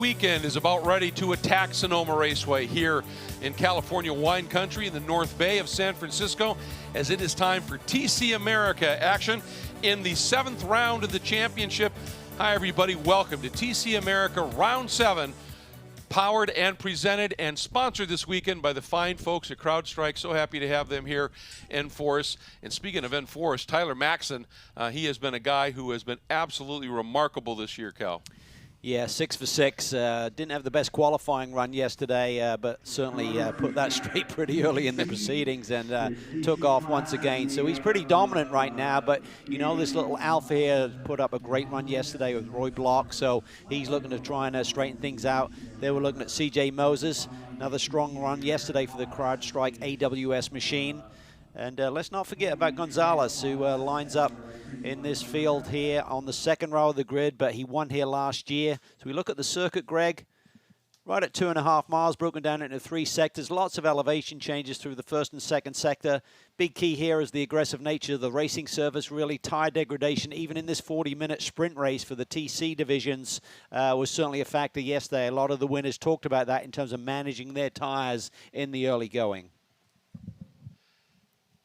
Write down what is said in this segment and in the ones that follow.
Weekend is about ready to attack Sonoma Raceway here in California wine country in the North Bay of San Francisco, as it is time for TC America action in the 7th round of the championship. Hi everybody, welcome to TC America Round 7, powered and presented and sponsored this weekend by the fine folks at CrowdStrike. So happy to have them here in force. And speaking of in force, Tyler Maxson, he has been a guy who has been absolutely remarkable this year, Cal. Yeah, 6 for 6. Didn't have the best qualifying run yesterday, but certainly put that straight pretty early in the proceedings and took off once again. So he's pretty dominant right now, but you know, this little Alpha here put up a great run yesterday with Roy Block, so he's looking to try and straighten things out. They were looking at CJ Moses, another strong run yesterday for the CrowdStrike AWS machine. And let's not forget about Gonzalez, who lines up in this field here on the 2nd row of the grid, but he won here last year. So we look at the circuit, Greg, right at 2.5 miles, broken down into 3 sectors. Lots of elevation changes through the 1st and 2nd sector. Big key here is the aggressive nature of the racing service. Really, tire degradation, even in this 40-minute sprint race for the TC divisions, was certainly a factor yesterday. A lot of the winners talked about that in terms of managing their tires in the early going.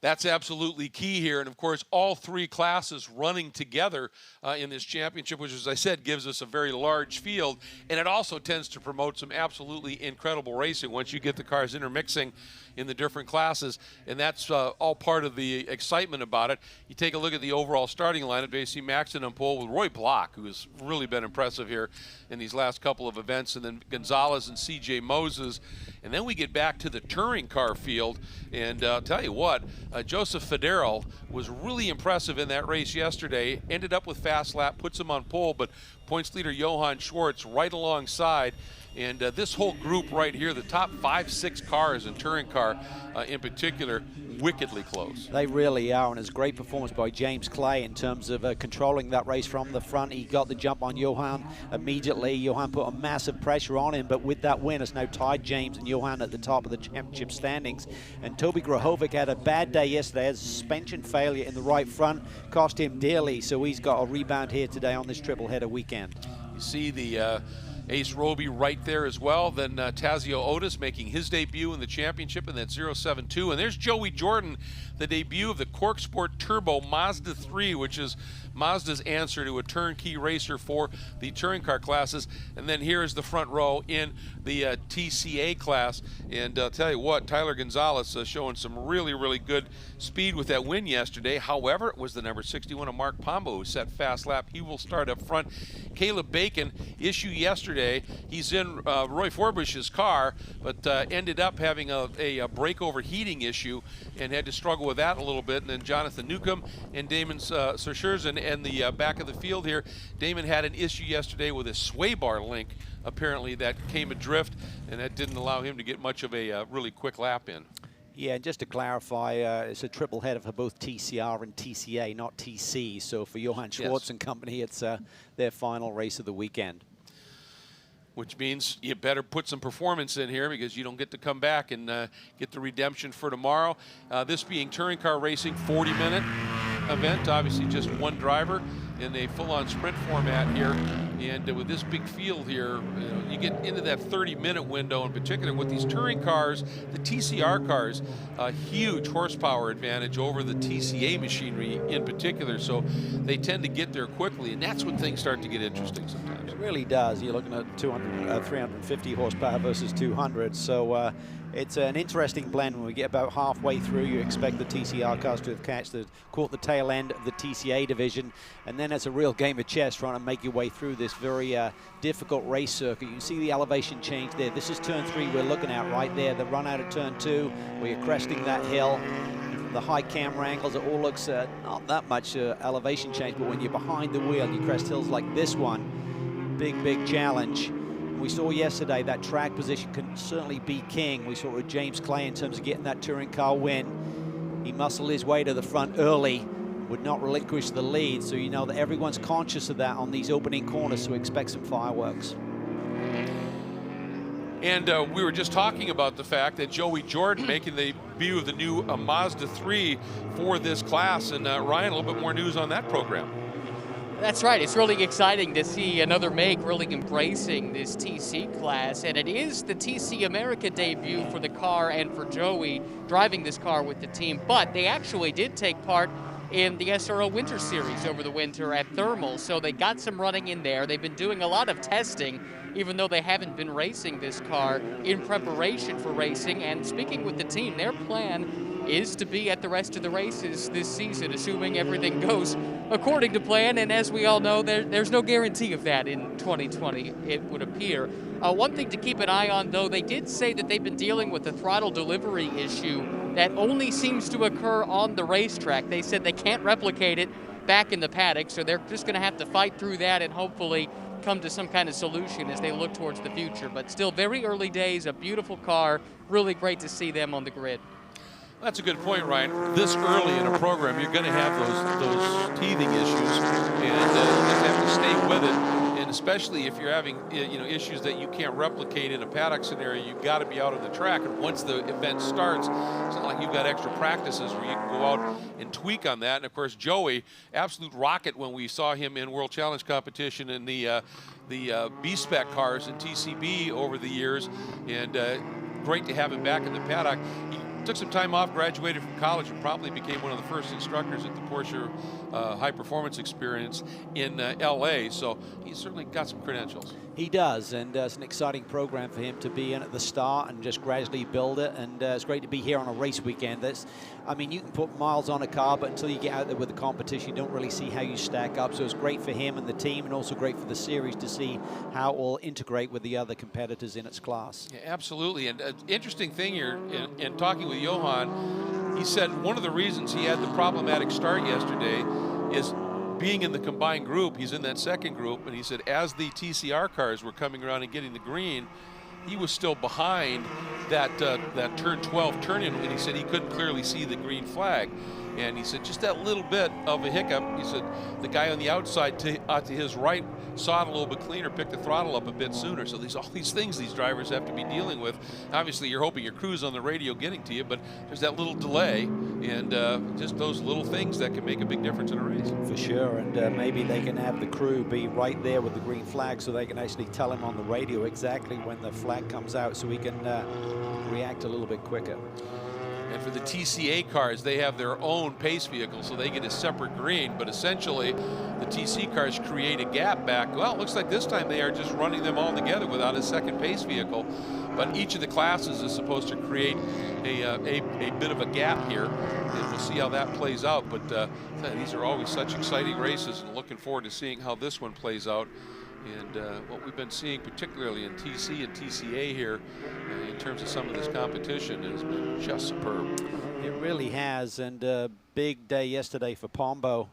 That's absolutely key here. And, of course, all 3 classes running together in this championship, which, as I said, gives us a very large field. And it also tends to promote some absolutely incredible racing once you get the cars intermixing in the different classes. And that's all part of the excitement about it. You take a look at the overall starting lineup. You see Maxson on pole with Roy Block, who has really been impressive here in these last couple of events. And then Gonzalez and CJ Moses. And then we get back to the touring car field. And I'll tell you what, Joseph Federer was really impressive in that race yesterday. Ended up with fast lap, puts him on pole, but points leader Johann Schwartz right alongside. And this whole group right here, the top 5-6 cars in touring car in particular, wickedly close. They really are, and it's a great performance by James Clay in terms of controlling that race from the front. He got the jump on Johann immediately. Johann put a massive pressure on him, but with that win, it's now tied James and Johann at the top of the championship standings. And Toby Grahovic had a bad day yesterday. Had a suspension failure in the right front, cost him dearly, so he's got a rebound here today on this triple-header weekend. You see the Ace Roby right there as well. Then Tazio Otis making his debut in the championship in that 072. And there's Joey Jordan, the debut of the Cork Sport Turbo Mazda 3, which is Mazda's answer to a turnkey racer for the touring car classes. And then here is the front row in the TCA class. And I'll tell you what, Tyler Gonzalez showing some really, really good speed with that win yesterday. However, it was the number 61 of Mark Pombo who set fast lap. He will start up front. Caleb Bacon, issue yesterday. He's in Roy Forbush's car, but ended up having a brake overheating issue and had to struggle with that a little bit. And then Jonathan Newcomb and Damon Sersherzen and the back of the field here. Damon had an issue yesterday with a sway bar link, apparently, that came adrift, and that didn't allow him to get much of a really quick lap in. Yeah, and just to clarify, it's a triple header for both TCR and TCA, not TC. So for Johann Schwartz and company, it's their final race of the weekend. Which means you better put some performance in here because you don't get to come back and get the redemption for tomorrow. This being touring car racing, 40-minute event, obviously just one driver in a full-on sprint format here. And with this big field here, you get into that 30-minute window in particular. With these touring cars, the TCR cars, a huge horsepower advantage over the TCA machinery in particular. So they tend to get there quickly, and that's when things start to get interesting sometimes. It really does. You're looking at 350 horsepower versus 200. So it's an interesting blend. When we get about halfway through, you expect the TCR cars to have caught the tail end of the TCA division. And then it's a real game of chess trying to make your way through this very difficult race circuit. You can see the elevation change there. This is turn 3 we're looking at right there. The run out of turn 2 where you're cresting that hill. From the high camera angles, it all looks not that much elevation change. But when you're behind the wheel and you crest hills like this one, big challenge. We saw yesterday that track position can certainly be king. We saw it with James Clay in terms of getting that touring car win. He muscled his way to the front early, would not relinquish the lead. So you know that everyone's conscious of that on these opening corners, so expect some fireworks. And we were just talking about the fact that Joey Jordan making the debut of the new Mazda 3 for this class. And Ryan, a little bit more news on that program. That's right. It's really exciting to see another make really embracing this TC class, and it is the TC America debut for the car and for Joey driving this car with the team, but they actually did take part in the SRO Winter Series over the winter at Thermal, so they got some running in there. They've been doing a lot of testing, even though they haven't been racing this car, in preparation for racing. And speaking with the team, their plan is to be at the rest of the races this season, assuming everything goes according to plan. And as we all know, there's no guarantee of that in 2020, it would appear. One thing to keep an eye on, though, they did say that they've been dealing with a throttle delivery issue that only seems to occur on the racetrack. They said they can't replicate it back in the paddock, so they're just going to have to fight through that and hopefully come to some kind of solution as they look towards the future. But still, very early days, a beautiful car. Really great to see them on the grid. That's a good point, Ryan. This early in a program, you're going to have those teething issues, and you have to stay with it. And especially if you're having issues that you can't replicate in a paddock scenario, you've got to be out on the track. And once the event starts, it's not like you've got extra practices where you can go out and tweak on that. And of course, Joey, absolute rocket when we saw him in World Challenge competition in the B-Spec cars in TCB over the years, and great to have him back in the paddock. He took some time off, graduated from college, and probably became one of the first instructors at the Porsche High Performance Experience in LA. So he's certainly got some credentials. He does, and it's an exciting program for him to be in at the start and just gradually build it. And it's great to be here on a race weekend. I mean, you can put miles on a car, but until you get out there with the competition, you don't really see how you stack up. So it's great for him and the team, and also great for the series to see how it will integrate with the other competitors in its class. Yeah, absolutely. And an interesting thing here, in talking with Johan, he said one of the reasons he had the problematic start yesterday is being in the combined group. He's in that second group, and he said as the TCR cars were coming around and getting the green, he was still behind that turn 12 turn-in, and he said he couldn't clearly see the green flag. And he said just that little bit of a hiccup. He said the guy on the outside to his right saw it a little bit cleaner, picked the throttle up a bit sooner. So all these things these drivers have to be dealing with. Obviously, you're hoping your crew's on the radio getting to you, but there's that little delay, and just those little things that can make a big difference in a race. For sure, and maybe they can have the crew be right there with the green flag so they can actually tell him on the radio exactly when the flag comes out so he can react a little bit quicker. And for the TCA cars, they have their own pace vehicle, so they get a separate green. But essentially, the TC cars create a gap back. Well, it looks like this time they are just running them all together without a second pace vehicle. But each of the classes is supposed to create a bit of a gap here, and we'll see how that plays out. But these are always such exciting races, and looking forward to seeing how this one plays out. And what we've been seeing, particularly in TC and TCA here, in terms of some of this competition, has been just superb. It really has, and a big day yesterday for Pombo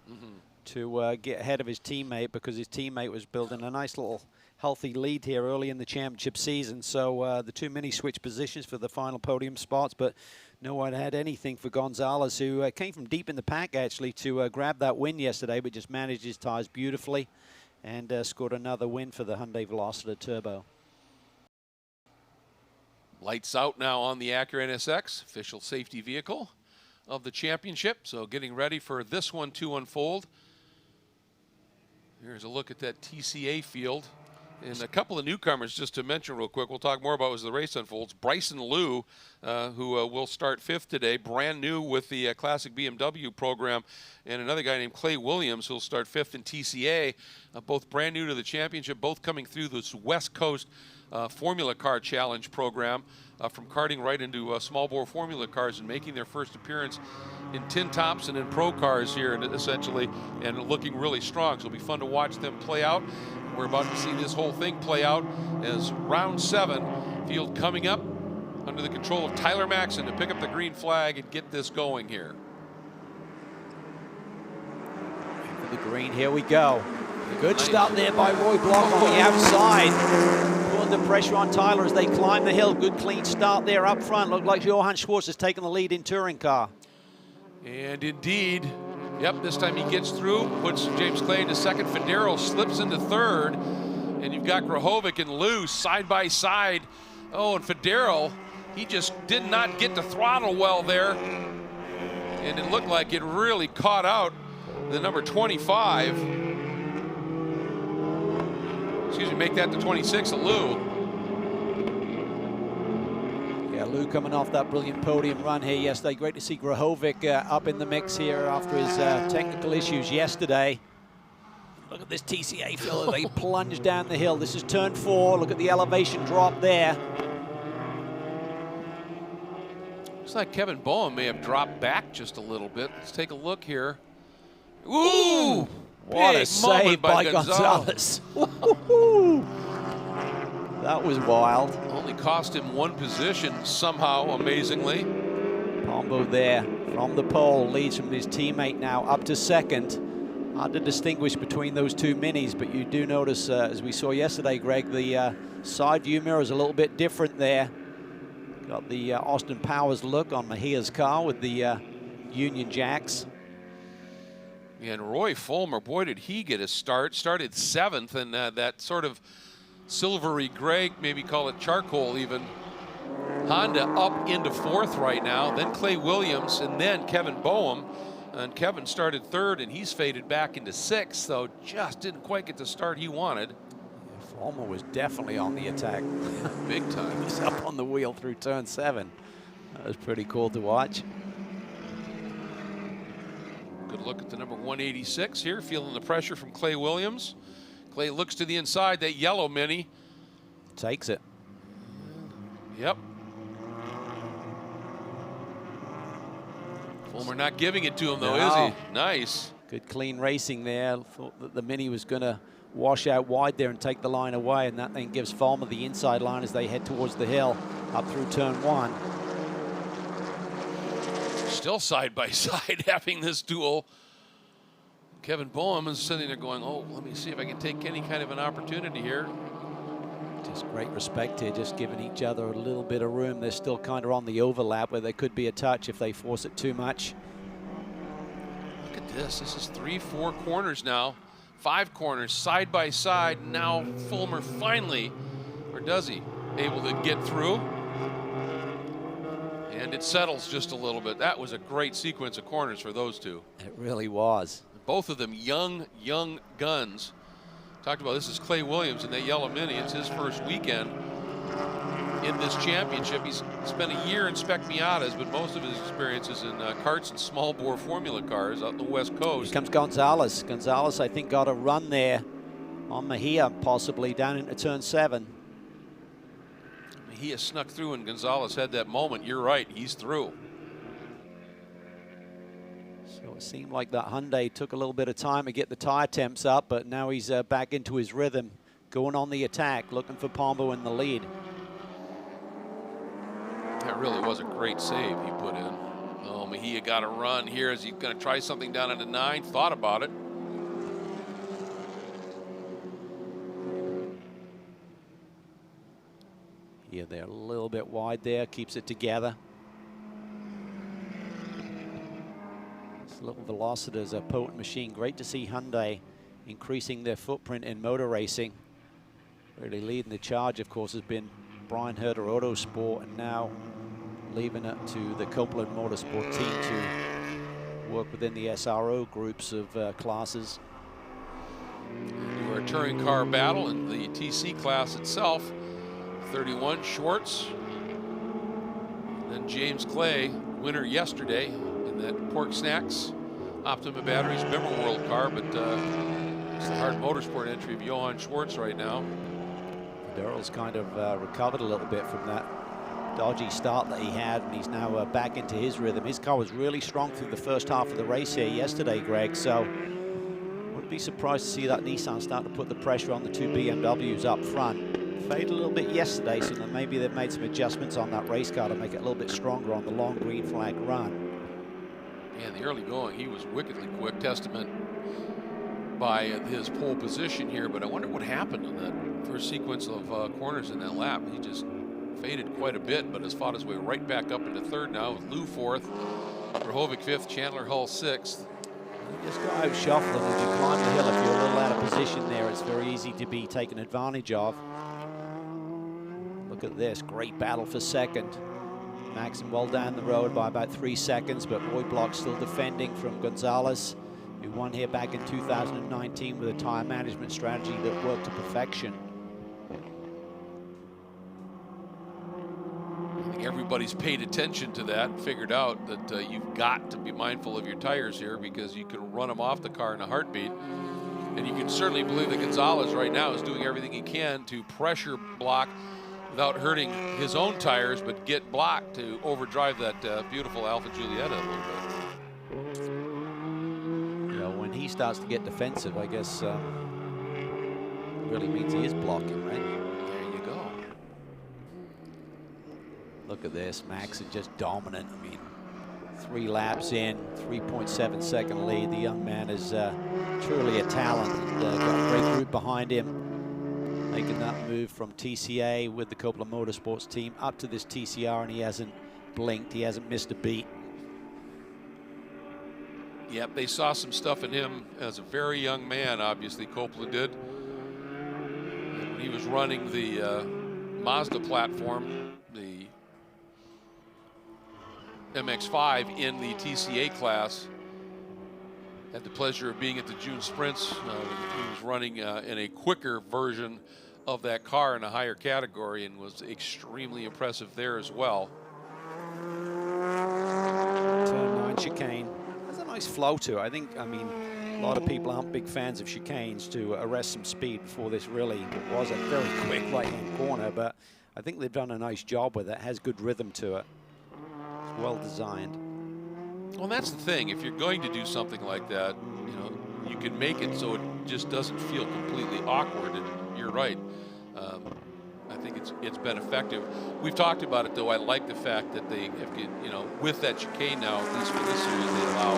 to get ahead of his teammate, because his teammate was building a nice little healthy lead here early in the championship season. So the two mini switch positions for the final podium spots, but no one had anything for Gonzalez, who came from deep in the pack actually to grab that win yesterday, but just managed his tires beautifully and scored another win for the Hyundai Veloster Turbo. Lights out now on the Acura NSX, official safety vehicle of the championship. So getting ready for this one to unfold. Here's a look at that TCA field. And a couple of newcomers, just to mention real quick, we'll talk more about as the race unfolds. Bryson Liu, who will start fifth today, brand new with the Classic BMW program, and another guy named Clay Williams, who will start fifth in TCA, both brand new to the championship, both coming through this West Coast Formula Car Challenge program, from karting right into small bore Formula cars, and making their first appearance in tin tops and in pro cars here, and essentially, and looking really strong. So it'll be fun to watch them play out. We're about to see this whole thing play out as round 7, field coming up under the control of Tyler Maxson to pick up the green flag and get this going here. For the green, here we go. Good start there by Roy Block on the outside. Putting the pressure on Tyler as they climb the hill. Good clean start there up front. Looked like Johann Schwartz has taken the lead in touring car. And indeed, yep, this time he gets through, puts James Clay into second. Federo slips into third, and you've got Grahovic and Liu side by side. Oh, and Federo, he just did not get the throttle well there, and it looked like it really caught out the number 25. excuse me, make that the 26 of Lou. Yeah, Lou coming off that brilliant podium run here yesterday. Great to see Grahovic up in the mix here after his technical issues yesterday. Look at this TCA field. They plunge down the hill. This is turn 4. Look at the elevation drop there. Looks like Kevin Bowen may have dropped back just a little bit. Let's take a look here. Ooh! What a save by Gonzalez. That was wild. Only cost him 1 position somehow, amazingly. Pombo there from the pole, leads from his teammate now up to second. Hard to distinguish between those two minis, but you do notice, as we saw yesterday, Greg, the side view mirror is a little bit different there. Got the Austin Powers look on Mejia's car with the Union Jacks. And Roy Fulmer, boy, did he get a start. Started 7th, and that sort of silvery gray, maybe call it charcoal even. Honda up into 4th right now, then Clay Williams, and then Kevin Boehm. And Kevin started 3rd, and he's faded back into 6th, so just didn't quite get the start he wanted. Yeah, Fulmer was definitely on the attack. Big time. He's up on the wheel through turn 7. That was pretty cool to watch. Good look at the number 186 here, feeling the pressure from Clay Williams. Clay looks to the inside, that yellow Mini. Takes it. Yep. Fulmer not giving it to him, though, is he? Nice. Good clean racing there. Thought that the Mini was going to wash out wide there and take the line away, and that then gives Fulmer the inside line as they head towards the hill up through turn 1. Still side by side having this duel. Kevin Boehm is sitting there going, oh, let me see if I can take any kind of an opportunity here. Just great respect here, just giving each other a little bit of room. They're still kind of on the overlap where there could be a touch if they force it too much. Look at this. This is 3, 4 corners now. 5 corners side by side. Now Fulmer finally, or does he, able to get through. And it settles just a little bit. That was a great sequence of corners for those two. It really was. Both of them young guns. Talked about this is Clay Williams in that yellow Mini. It's his first weekend in this championship. He's spent a year in Spec Miatas, but most of his experiences in karts and small bore formula cars out on the West Coast. Here comes Gonzalez. Gonzalez, I think, got a run there on Mejia, possibly down into turn 7. He has snuck through, and Gonzalez had that moment. You're right, he's through. So it seemed like that Hyundai took a little bit of time to get the tire temps up, but now he's back into his rhythm, going on the attack, looking for Pombo in the lead. That really was a great save he put in. Oh, Mejia got a run here. Is he going to try something down into 9? Thought about it. Yeah, they're a little bit wide there, keeps it together. This little Velocity is a potent machine. Great to see Hyundai increasing their footprint in motor racing. Really leading the charge, of course, has been Brian Herter Autosport, and now leaving it to the Copeland Motorsport team to work within the SRO groups of classes. Do our touring car battle in the TC class itself. 31 Schwartz, then James Clay, winner yesterday in that Pork Snacks Optima Batteries Member World car, but it's the hard motorsport entry of Johann Schwartz right now. Darrell's kind of recovered a little bit from that dodgy start that he had, and he's now back into his rhythm. His car was really strong through the first half of the race here yesterday, Greg, so wouldn't be surprised to see that Nissan start to put the pressure on the 2 BMWs up front. Faded a little bit yesterday, so then maybe they've made some adjustments on that race car to make it a little bit stronger on the long green flag run. Yeah, in the early going, he was wickedly quick, testament by his pole position here, but I wonder what happened in that first sequence of corners in that lap. He just faded quite a bit, but has fought his way right back up into 3rd now, with Lou 4th, Verhoeven 5th, Chandler Hull 6th. You just got out shuffling as you climb the hill. If you're a little out of position there, it's very easy to be taken advantage of. Look at this, great battle for 2nd. Maxim well down the road by about 3 seconds, but Roy Block still defending from Gonzalez. who won here back in 2019 with a tire management strategy that worked to perfection. I think everybody's paid attention to that and figured out that you've got to be mindful of your tires here, because you can run them off the car in a heartbeat. And you can certainly believe that Gonzalez right now is doing everything he can to pressure block without hurting his own tires, but get blocked to overdrive that beautiful Alfa Giulietta a little bit. You know, when he starts to get defensive, I guess it really means he is blocking, right? There you go. Look at this, Max is just dominant. I mean, 3 laps in, 3.7 second lead. The young man is truly a talent, and got a great group behind him, making that move from TCA with the Coppola Motorsports team up to this TCR, and he hasn't blinked, he hasn't missed a beat. Yep, they saw some stuff in him as a very young man, obviously Coppola did. And when he was running the Mazda platform, the MX-5 in the TCA class, had the pleasure of being at the June Sprints. He was running in a quicker version of that car in a higher category, and was extremely impressive there as well. Turn 9 chicane. There's a nice flow to it. I mean, a lot of people aren't big fans of chicanes to arrest some speed before this really was a very quick right-hand corner, but I think they've done a nice job with it. It has good rhythm to it. It's well designed. Well, that's the thing. If you're going to do something like that, you know, you can make it so it just doesn't feel completely awkward. And you're right. I think it's been effective. We've talked about it, though. I like the fact that they have, you know, with that chicane now, at least for this series, they allow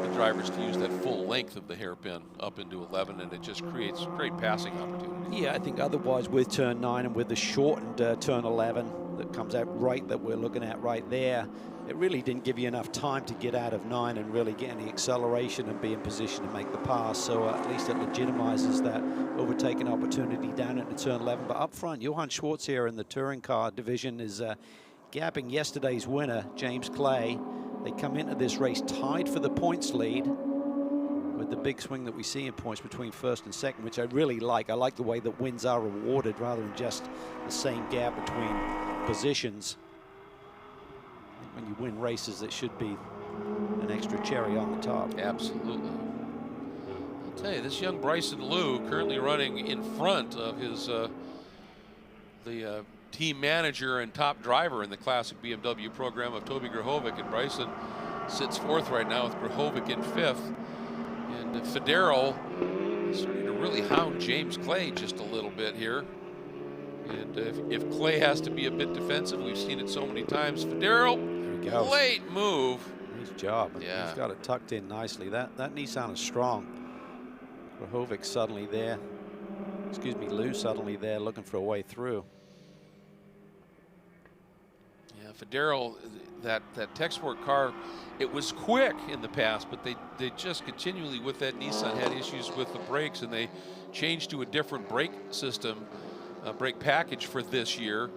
the drivers to use that full length of the hairpin up into 11, and it just creates great passing opportunities. Yeah, I think otherwise with turn 9 and with the shortened turn 11 that comes out right, that we're looking at right there, it really didn't give you enough time to get out of 9 and really get any acceleration and be in position to make the pass. So at least it legitimizes that overtaking opportunity down into turn 11. But up front, Johann Schwartz here in the touring car division is gapping yesterday's winner, James Clay. They come into this race tied for the points lead, with the big swing that we see in points between first and second, which I really like. I like the way that wins are rewarded rather than just the same gap between positions. When you win races, it should be an extra cherry on the top. Absolutely. I'll tell you, this young Bryson Liu, currently running in front of his the team manager and top driver in the classic BMW program of Toby Grahovic, and Bryson sits 4th right now with Grahovic in 5th. And Federo is starting to really hound James Clay just a little bit here. And if Clay has to be a bit defensive, we've seen it so many times. Federo, late move. Nice job. Yeah. He's got it tucked in nicely. That Nissan is strong. Grahovic suddenly there. Excuse me, Liu suddenly there looking for a way through. Yeah, Federo, that Tech Sport car, it was quick in the past, but they just continually with that Nissan had issues with the brakes, and they changed to a different brake system, brake package for this year.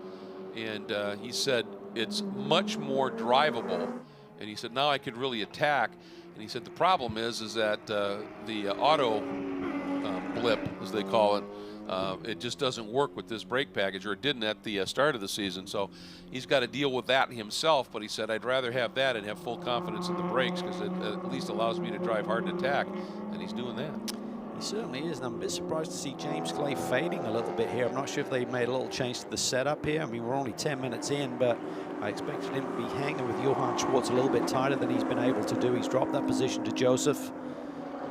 And he said it's much more drivable, and he said now I could really attack. And he said the problem is that the auto blip, as they call it, it just doesn't work with this brake package, or it didn't at the start of the season. So he's got to deal with that himself, but he said I'd rather have that and have full confidence in the brakes, because it at least allows me to drive hard and attack, and he's doing that. He certainly is, and I'm a bit surprised to see James Clay fading a little bit here. I'm not sure if they made a little change to the setup here. I mean, we're only 10 minutes in, but I expected him to be hanging with Johann Schwartz a little bit tighter than he's been able to do. He's dropped that position to Joseph,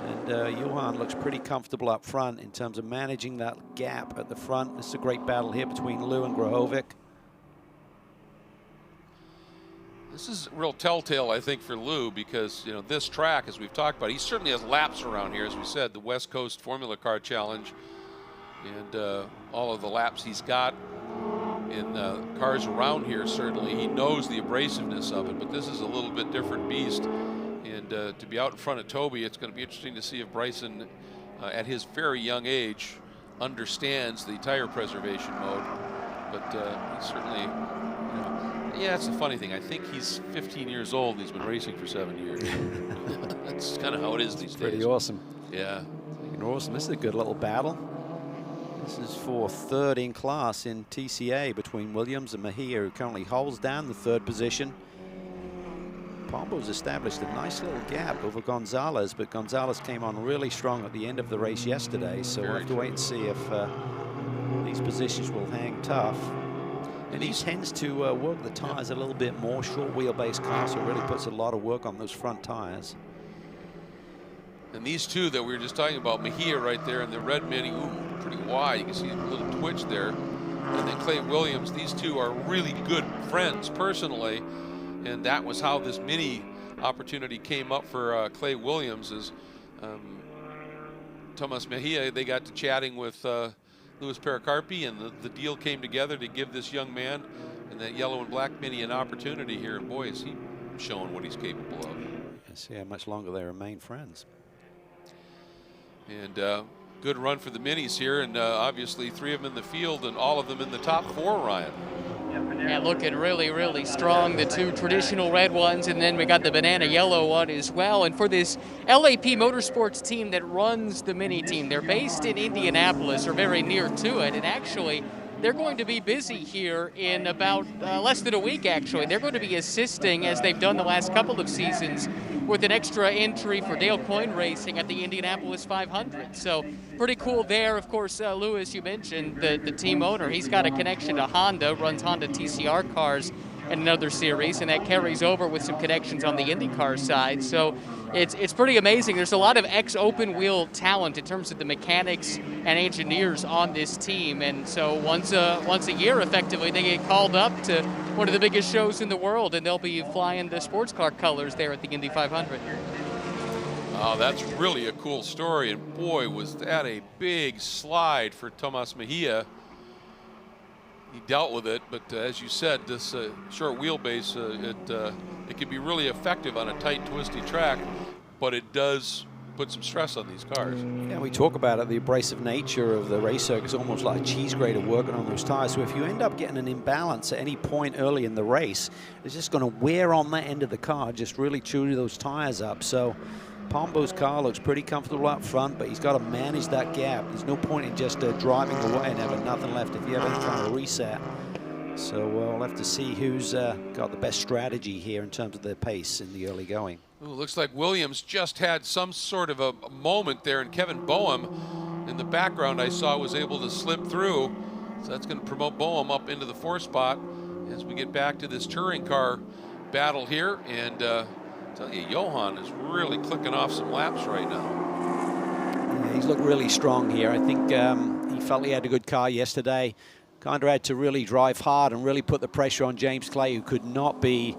and Johann looks pretty comfortable up front in terms of managing that gap at the front. This is a great battle here between Liu and Grahovic. This is a real telltale, I think, for Liu, because, you know, this track, as we've talked about, he certainly has laps around here, as we said, the West Coast Formula Car Challenge, and all of the laps he's got in cars around here, certainly. He knows the abrasiveness of it, but this is a little bit different beast. And to be out in front of Toby, it's going to be interesting to see if Bryson, at his very young age, understands the tire preservation mode. but he's certainly, yeah, it's a funny thing. I think he's 15 years old and he's been racing for 7 years. That's kind of how it is these days. Pretty awesome. Yeah. Awesome. This is a good little battle. This is for third in class in TCA between Williams and Mejia, who currently holds down the third position. Pombo's established a nice little gap over Gonzalez, but Gonzalez came on really strong at the end of the race yesterday, so we'll have to wait and see if these positions will hang tough. And he tends to work the tires a little bit more. Short wheelbase car, so it really puts a lot of work on those front tires. And these two that we were just talking about, Mejia right there and the red mini, ooh, pretty wide. You can see a little twitch there. And then Clay Williams, these two are really good friends personally. And that was how this mini opportunity came up for Clay Williams. Is Tomas Mejia, they got to chatting with Louis Pericarpi, and the deal came together to give this young man and that yellow and black mini an opportunity here. And boy, is he showing what he's capable of. Let's see how much longer they remain friends. And good run for the minis here, and obviously 3 of them in the field and all of them in the top 4, Ryan. Yeah, looking really, really strong. The 2 traditional red ones, and then we got the banana yellow one as well. And for this LAP Motorsports team that runs the mini team, they're based in Indianapolis, or very near to it, and actually they're going to be busy here in about less than a week, actually. They're going to be assisting, as they've done the last couple of seasons, with an extra entry for Dale Coyne Racing at the Indianapolis 500. So pretty cool there. Of course, Louis, you mentioned the team owner. He's got a connection to Honda, runs Honda TCR cars in another series, and that carries over with some connections on the IndyCar side. So it's pretty amazing. There's a lot of ex-open wheel talent in terms of the mechanics and engineers on this team. And so once a year, effectively, they get called up to one of the biggest shows in the world, and they'll be flying the sports car colors there at the Indy 500. Oh, that's really a cool story. And boy, was that a big slide for Tomas Mejia. He dealt with it, but as you said, this short wheelbase, it can be really effective on a tight, twisty track, but it does put some stress on these cars. Yeah, we talk about it, the abrasive nature of the race circuit is almost like a cheese grater working on those tires. So if you end up getting an imbalance at any point early in the race, it's just going to wear on that end of the car, just really chew those tires up. So Pombo's car looks pretty comfortable up front, but he's got to manage that gap. There's no point in just driving away and having nothing left if you have any kind of reset. So we'll have to see who's got the best strategy here in terms of their pace in the early going. Ooh, looks like Williams just had some sort of a moment there, and Kevin Boehm in the background I saw was able to slip through. So that's going to promote Boehm up into the 4th spot as we get back to this touring car battle here. And I tell you, Johan is really clicking off some laps right now. Yeah, he's looked really strong here. I think he felt he had a good car yesterday. Kind of had to really drive hard and really put the pressure on James Clay, who could not be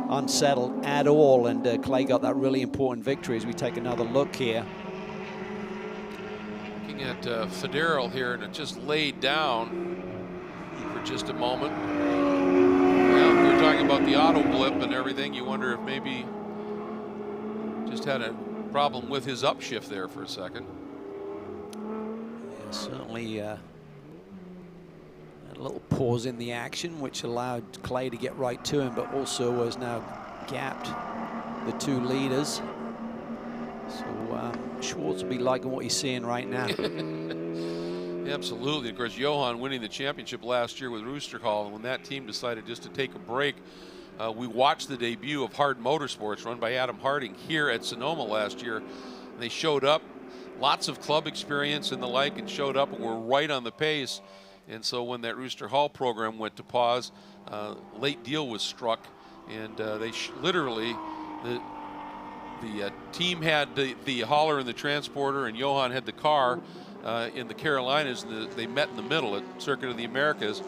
unsettled at all. And Clay got that really important victory as we take another look here. Looking at Federer here, and it just laid down for just a moment. Well, we were talking about the auto blip and everything. You wonder if maybe just had a problem with his upshift there for a second. Yeah, certainly a little pause in the action, which allowed Clay to get right to him, but also has now gapped the 2 leaders. So Schwartz will be liking what he's seeing right now. Absolutely. Of course, Johan winning the championship last year with Rooster Hall, and when that team decided just to take a break, we watched the debut of Hard Motorsports run by Adam Harding here at Sonoma last year. And they showed up, lots of club experience and the like, and showed up and were right on the pace. And so when that Rooster Hall program went to pause, late deal was struck, and they literally, the team had the hauler and the transporter, and Johan had the car in the Carolinas. They met in the middle at Circuit of the Americas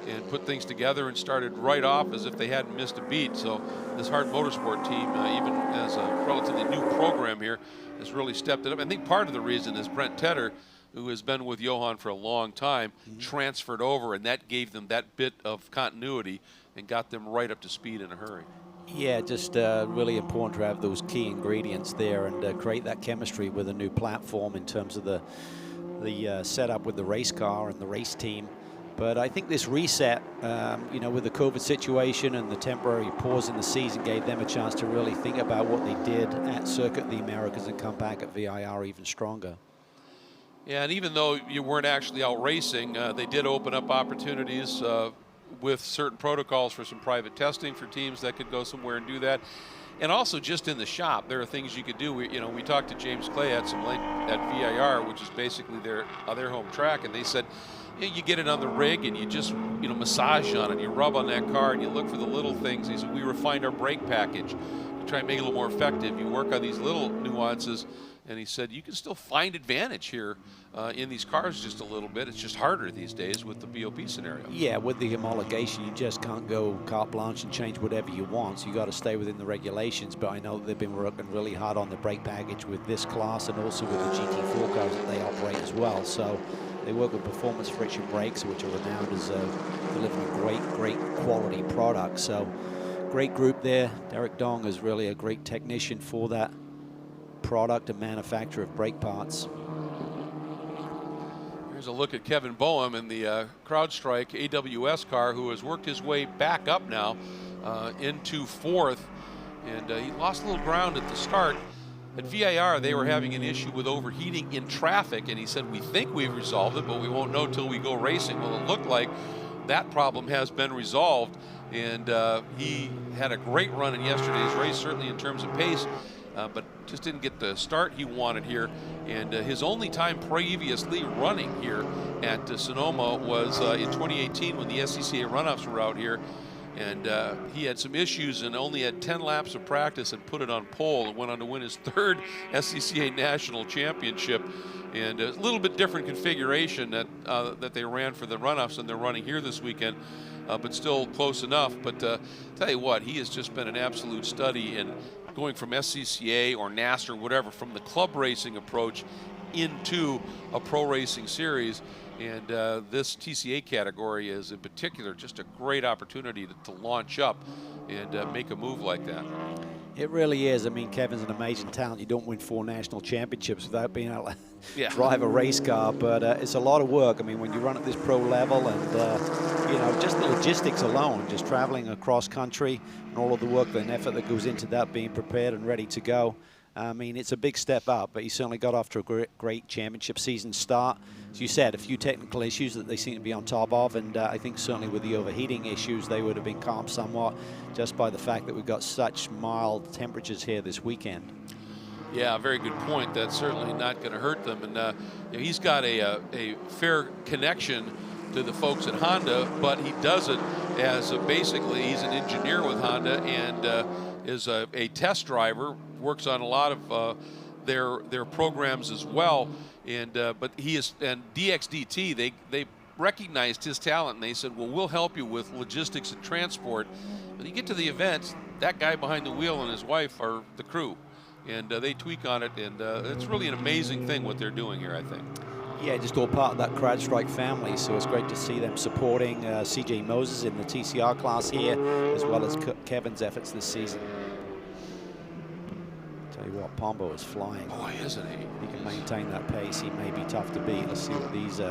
and put things together and started right off as if they hadn't missed a beat. So this Hard Motorsport team, even as a relatively new program here, has really stepped it up. I think part of the reason is Brent Tedder, who has been with Johan for a long time, transferred over, and that gave them that bit of continuity and got them right up to speed in a hurry. Yeah, just really important to have those key ingredients there and create that chemistry with a new platform in terms of the setup with the race car and the race team. But I think this reset, you know, with the COVID situation and the temporary pause in the season, gave them a chance to really think about what they did at Circuit of the Americas and come back at VIR even stronger. Yeah, and even though you weren't actually out racing, they did open up opportunities with certain protocols for some private testing for teams that could go somewhere and do that. And also just in the shop, there are things you could do. We talked to James Clay at VIR, which is basically their home track, and they said, you get it on the rig and you just, massage on it. You rub on that car and you look for the little things. He said, we refined our brake package to try and make it a little more effective. You work on these little nuances. And he said, you can still find advantage here in these cars just a little bit. It's just harder these days with the BOP scenario. Yeah, with the homologation, you just can't go carte blanche and change whatever you want. So you got to stay within the regulations. But I know that they've been working really hard on the brake package with this class and also with the GT4 cars that they operate as well. So they work with performance friction brakes, which are renowned as delivering great quality products. So great group there. Derek Dong is really a great technician for that product and manufacture of brake parts. Here's a look at Kevin Boehm in the CrowdStrike AWS car, who has worked his way back up now into fourth. And he lost a little ground at the start. At VIR, they were having an issue with overheating in traffic, and he said, we think we've resolved it, but we won't know till we go racing. Well, it looked like that problem has been resolved, and he had a great run in yesterday's race, certainly in terms of pace. But just didn't get the start he wanted here. And his only time previously running here at Sonoma was in 2018 when the SCCA runoffs were out here. And he had some issues and only had 10 laps of practice and put it on pole and went on to win his third SCCA National Championship. And a little bit different configuration that they ran for the runoffs than they're running here this weekend. But still close enough. But tell you what, he has just been an absolute study in going from SCCA or NASR or whatever, from the club racing approach into a pro racing series. And this TCA category is in particular just a great opportunity to launch up and make a move like that. It really is. I mean, Kevin's an amazing talent. You don't win 4 national championships without being able to drive a race car, but it's a lot of work. I mean, when you run at this pro level and, just the logistics alone, just traveling across country and all of the work and effort that goes into that, being prepared and ready to go. I mean, it's a big step up, but he certainly got off to a great championship season start. As you said, a few technical issues that they seem to be on top of, and I think certainly with the overheating issues, they would have been calmed somewhat just by the fact that we've got such mild temperatures here this weekend. Yeah, very good point. That's certainly not going to hurt them. And he's got a fair connection to the folks at Honda, but he does it as basically he's an engineer with Honda and is a test driver, works on a lot of their programs as well. And but he is, and DXDT, they recognized his talent and they said, well, we'll help you with logistics and transport. When you get to the event, that guy behind the wheel and his wife are the crew, and they tweak on it, and it's really an amazing thing what they're doing here, I think. Yeah, just all part of that CrowdStrike family, so it's great to see them supporting CJ Moses in the TCR class here, as well as Kevin's efforts this season. Tell you what, Pombo is flying. Boy, isn't he? He can maintain that pace. He may be tough to beat. Let's see what these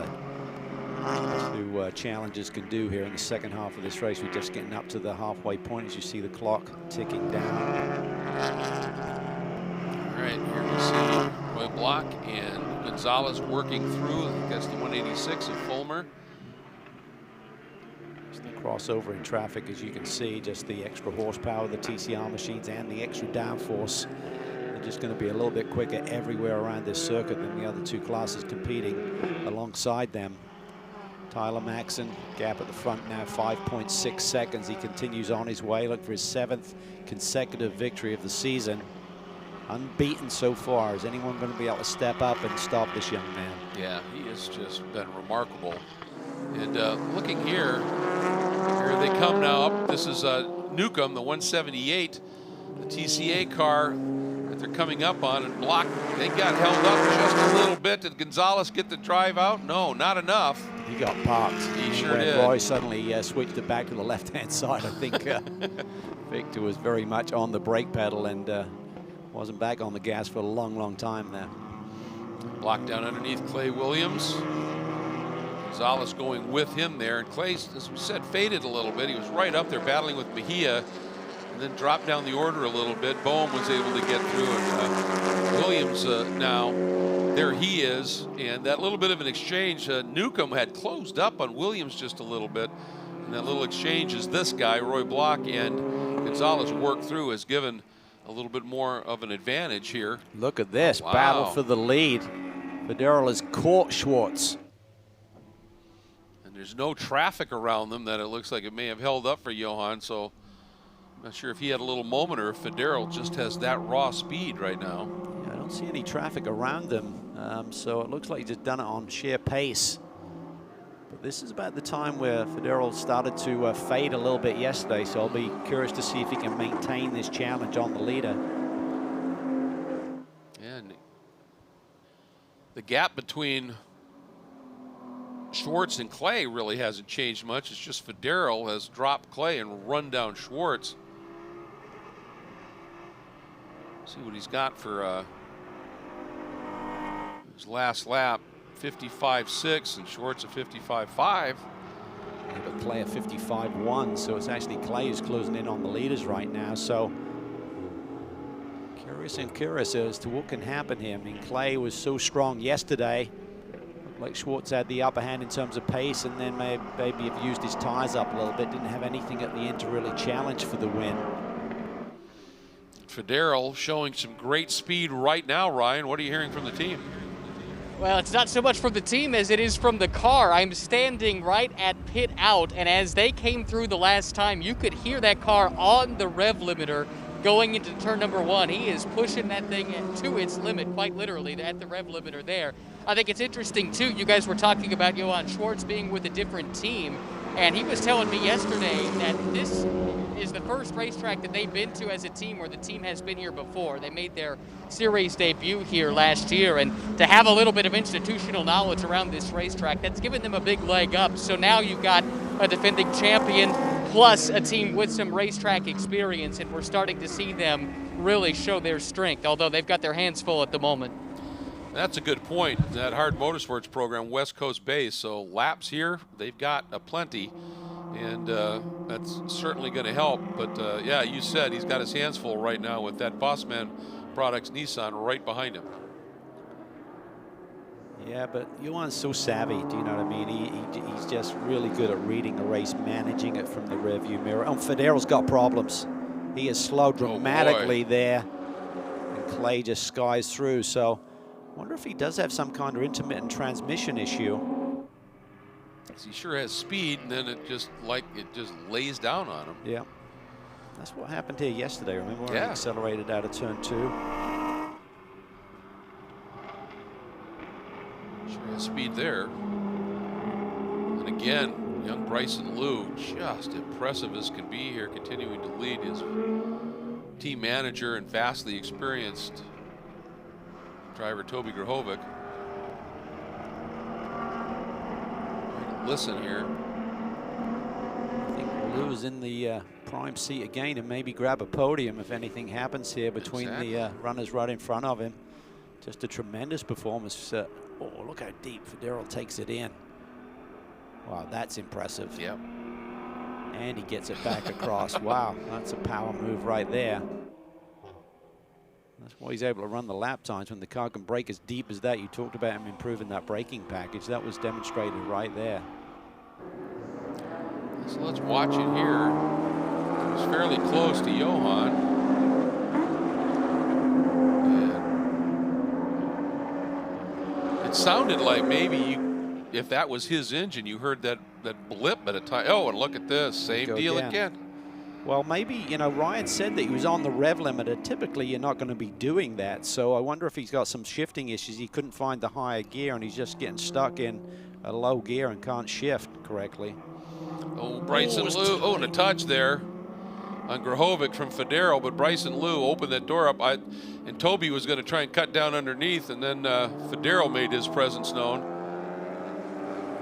two challengers can do here in the second half of this race. We're just getting up to the halfway point as you see the clock ticking down. All right, here we see Roy Block and Gonzalez working through. I think that's the 186 of Fulmer. Just the crossover in traffic, as you can see, just the extra horsepower of the TCR machines and the extra downforce. They're just going to be a little bit quicker everywhere around this circuit than the other two classes competing alongside them. Tyler Maxson, gap at the front now, 5.6 seconds. He continues on his way, looking for his 7th consecutive victory of the season. Unbeaten so far. Is anyone going to be able to step up and stop this young man? Yeah, he has just been remarkable. And looking here they come now up. This is Newcomb, the 178, the TCA car that they're coming up on, and Block, they got held up just a little bit. Did Gonzalez get the drive out? No, not enough. He got parked. He sure did. Roy suddenly switched it back to the left-hand side. I think Victor was very much on the brake pedal and wasn't back on the gas for a long time there. Block down underneath Clay Williams. Gonzalez going with him there. And Clay, as we said, faded a little bit. He was right up there battling with Mejia and then dropped down the order a little bit. Boehm was able to get through it. Williams now, there he is. And that little bit of an exchange, Newcomb had closed up on Williams just a little bit. And that little exchange is this guy, Roy Block, and Gonzalez worked through, has given a little bit more of an advantage here. Look at this, wow. Battle for the lead. Federal has caught Schwartz. And there's no traffic around them that it looks like it may have held up for Johan, so I'm not sure if he had a little moment or if Federal just has that raw speed right now. Yeah, I don't see any traffic around them, so it looks like he's just done it on sheer pace. But this is about the time where Federal started to fade a little bit yesterday, so I'll be curious to see if he can maintain this challenge on the leader. And the gap between Schwartz and Clay really hasn't changed much. It's just Federal has dropped Clay and run down Schwartz. See what he's got for his last lap. 55.6 and Schwartz at 55.5. Yeah, but Clay at 55.1, so it's actually Clay who's closing in on the leaders right now. So curious as to what can happen here. I mean, Clay was so strong yesterday. Looked like Schwartz had the upper hand in terms of pace, and then maybe have used his tires up a little bit. Didn't have anything at the end to really challenge for the win. Federal showing some great speed right now, Ryan. What are you hearing from the team? Well, it's not so much from the team as it is from the car. I'm standing right at pit out, and as they came through the last time, you could hear that car on the rev limiter going into turn number 1. He is pushing that thing to its limit, quite literally, at the rev limiter there. I think it's interesting, too. You guys were talking about Johan Schwartz being with a different team, and he was telling me yesterday that this is the first racetrack that they've been to as a team where the team has been here before. They made their series debut here last year, and to have a little bit of institutional knowledge around this racetrack, that's given them a big leg up. So now you've got a defending champion plus a team with some racetrack experience, and we're starting to see them really show their strength, although they've got their hands full at the moment. That's a good point. That Hard Motorsports program, West Coast base, so laps here, they've got a plenty. And that's certainly going to help. But yeah, you said he's got his hands full right now with that Bossman Products Nissan right behind him. Yeah, but Johan's so savvy, do you know what I mean? He's just really good at reading the race, managing it from the rearview mirror. And Federal's got problems. He has slowed dramatically there, and Clay just skies through. So I wonder if he does have some kind of intermittent transmission issue. He sure has speed, and then it just lays down on him. Yeah, that's what happened here yesterday. Remember when he Yeah. accelerated out of turn 2? Sure has speed there. And again, young Bryson Liu, just impressive as can be here, continuing to lead his team manager and vastly experienced driver Toby Grahovic. Listen here. I think Liu is in the prime seat again and maybe grab a podium if anything happens here between the runners right in front of him. Just a tremendous performance. Oh, look how deep Federal takes it in. Wow, that's impressive. Yep. And he gets it back across. Wow, that's a power move right there. That's why he's able to run the lap times when the car can brake as deep as that. You talked about him improving that braking package. That was demonstrated right there. So let's watch it here. It's fairly close to Johan. And it sounded like maybe if that was his engine, you heard that blip at a time. Oh, and look at this. Same deal again. Well, maybe, you know, Ryan said that he was on the rev limiter. Typically, you're not going to be doing that. So I wonder if he's got some shifting issues. He couldn't find the higher gear, and he's just getting stuck in a low gear and can't shift correctly. Oh, Bryson Liu. Oh, and a touch there on Grahovic from Federal, but Bryson Liu opened that door up. And Toby was going to try and cut down underneath, and then Federal made his presence known.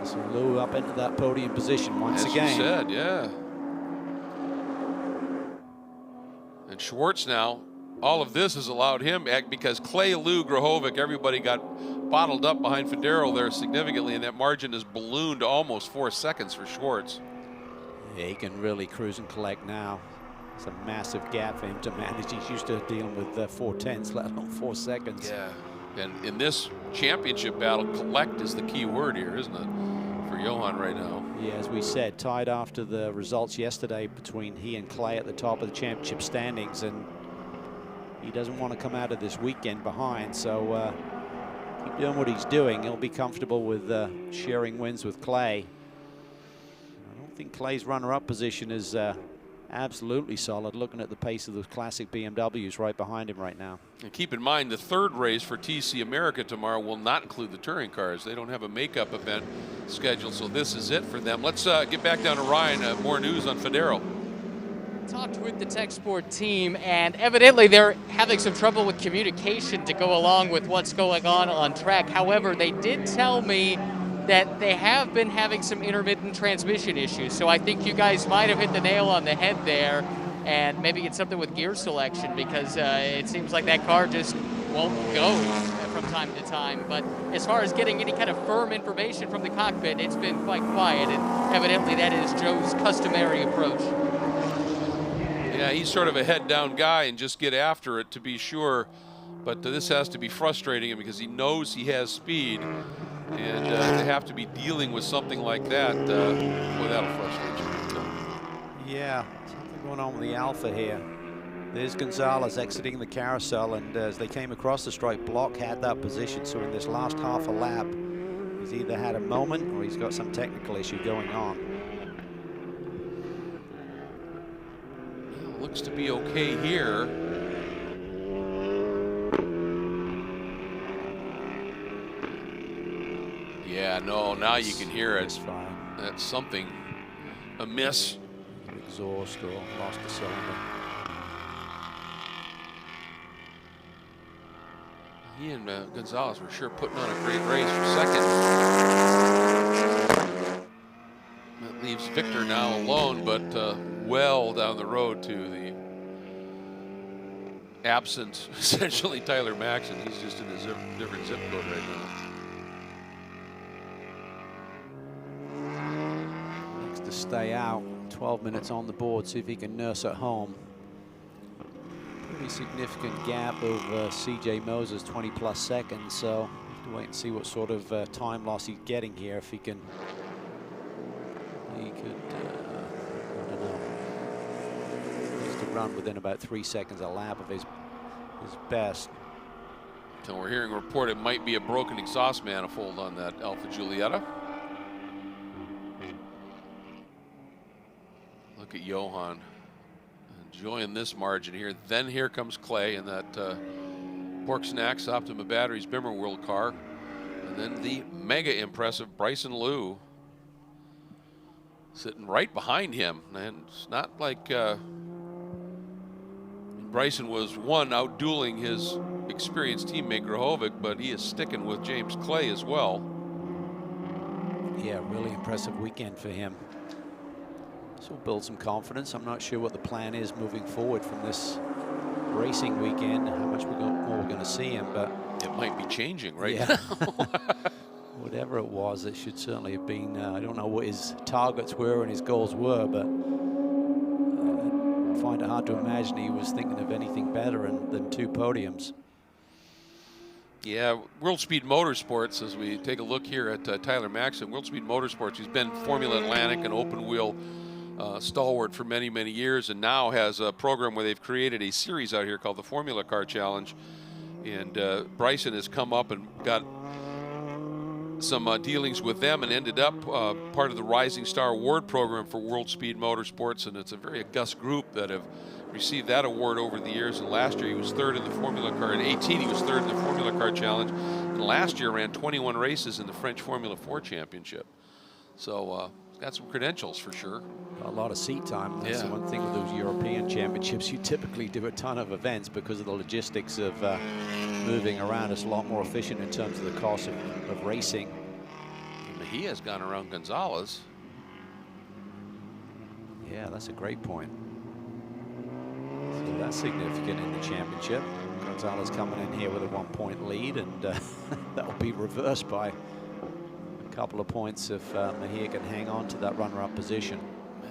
So Liu up into that podium position once again. As you said, yeah. And Schwartz now all of this has allowed him, because Clay, Lou, Grahovic, everybody got bottled up behind Federo there significantly, and that margin has ballooned to almost 4 seconds for Schwartz. Yeah, he can really cruise and collect now. It's a massive gap for him to manage. He's used to dealing with 4/10, let alone 4 seconds. Yeah, and in this championship battle, collect is the key word here, isn't it, for Johan right now? Yeah, as we said, tied after the results yesterday between he and Clay at the top of the championship standings, and he doesn't want to come out of this weekend behind, so keep doing what he's doing. He'll be comfortable with sharing wins with Clay. I don't think Clay's runner-up position is absolutely solid, looking at the pace of the classic BMWs right behind him right now. And keep in mind, the third race for TC America tomorrow will not include the touring cars. They don't have a makeup event scheduled, so this is it for them. Let's get back down to Ryan. More news on Federo. Talked with the Tech Sport team, and evidently they're having some trouble with communication to go along with what's going on track. However, they did tell me that they have been having some intermittent transmission issues. So I think you guys might have hit the nail on the head there, and maybe it's something with gear selection, because it seems like that car just won't go from time to time. But as far as getting any kind of firm information from the cockpit, it's been quite quiet, and evidently that is Joe's customary approach. Yeah, he's sort of a head-down guy and just get after it to be sure. But this has to be frustrating him because he knows he has speed, and to have to be dealing with something like that, well, that'll frustrate you. Yeah, something going on with the Alpha here. There's Gonzalez exiting the carousel, and as they came across the stripe, Block had that position. So in this last half a lap, he's either had a moment or he's got some technical issue going on. Looks to be okay here. Yeah, no, now you can hear it. It's fine. That's something amiss. Exhaust or lost a cylinder. He and Gonzalez were sure putting on a great race for second. That leaves Victor now alone, but well down the road to the absent, essentially, Tyler Maxson. He's just in a different zip code right now. Next to stay out. 12 minutes on the board. See if he can nurse at home. Pretty significant gap over CJ Moses, 20+ seconds. So have to wait and see what sort of time loss he's getting here. If he can, he could, I don't know. He needs to run within about 3 seconds a lap of his best. So we're hearing a report it might be a broken exhaust manifold on that Alfa Giulietta. Look at Johan enjoying this margin here. Then here comes Clay in that Pork Snacks Optima Batteries Bimmer World car. And then the mega impressive Bryson Liu sitting right behind him. And it's not like Bryson was out dueling his experienced teammate Grahovic, but he is sticking with James Clay as well. Yeah, really impressive weekend for him. This will build some confidence. I'm not sure what the plan is moving forward from this racing weekend, how much more we're going to see him, but it might be changing right yeah. now. Whatever it was, it should certainly have been. I don't know what his targets were and his goals were, but I find it hard to imagine he was thinking of anything better than 2 podiums. Yeah, World Speed Motorsports, as we take a look here at Tyler Maxson, World Speed Motorsports, he's been Formula Atlantic and open wheel stalwart for many, many years, and now has a program where they've created a series out here called the Formula Car Challenge. And Bryson has come up and got some dealings with them and ended up part of the Rising Star Award program for World Speed Motorsports, and it's a very august group that have received that award over the years. And last year he was third in the Formula Car. In 18 he was third in the Formula Car Challenge, and last year ran 21 races in the French Formula 4 Championship. So he's got some credentials for sure. A lot of seat time. That's Yeah. the one thing with those European championships. You typically do a ton of events because of the logistics of moving around. It's a lot more efficient in terms of the cost of racing. He has gone around Gonzalez. Yeah, that's a great point. So that's significant in the championship. Gonzalez coming in here with a 1-point lead, and that will be reversed by a couple of points if Mejia can hang on to that runner-up position.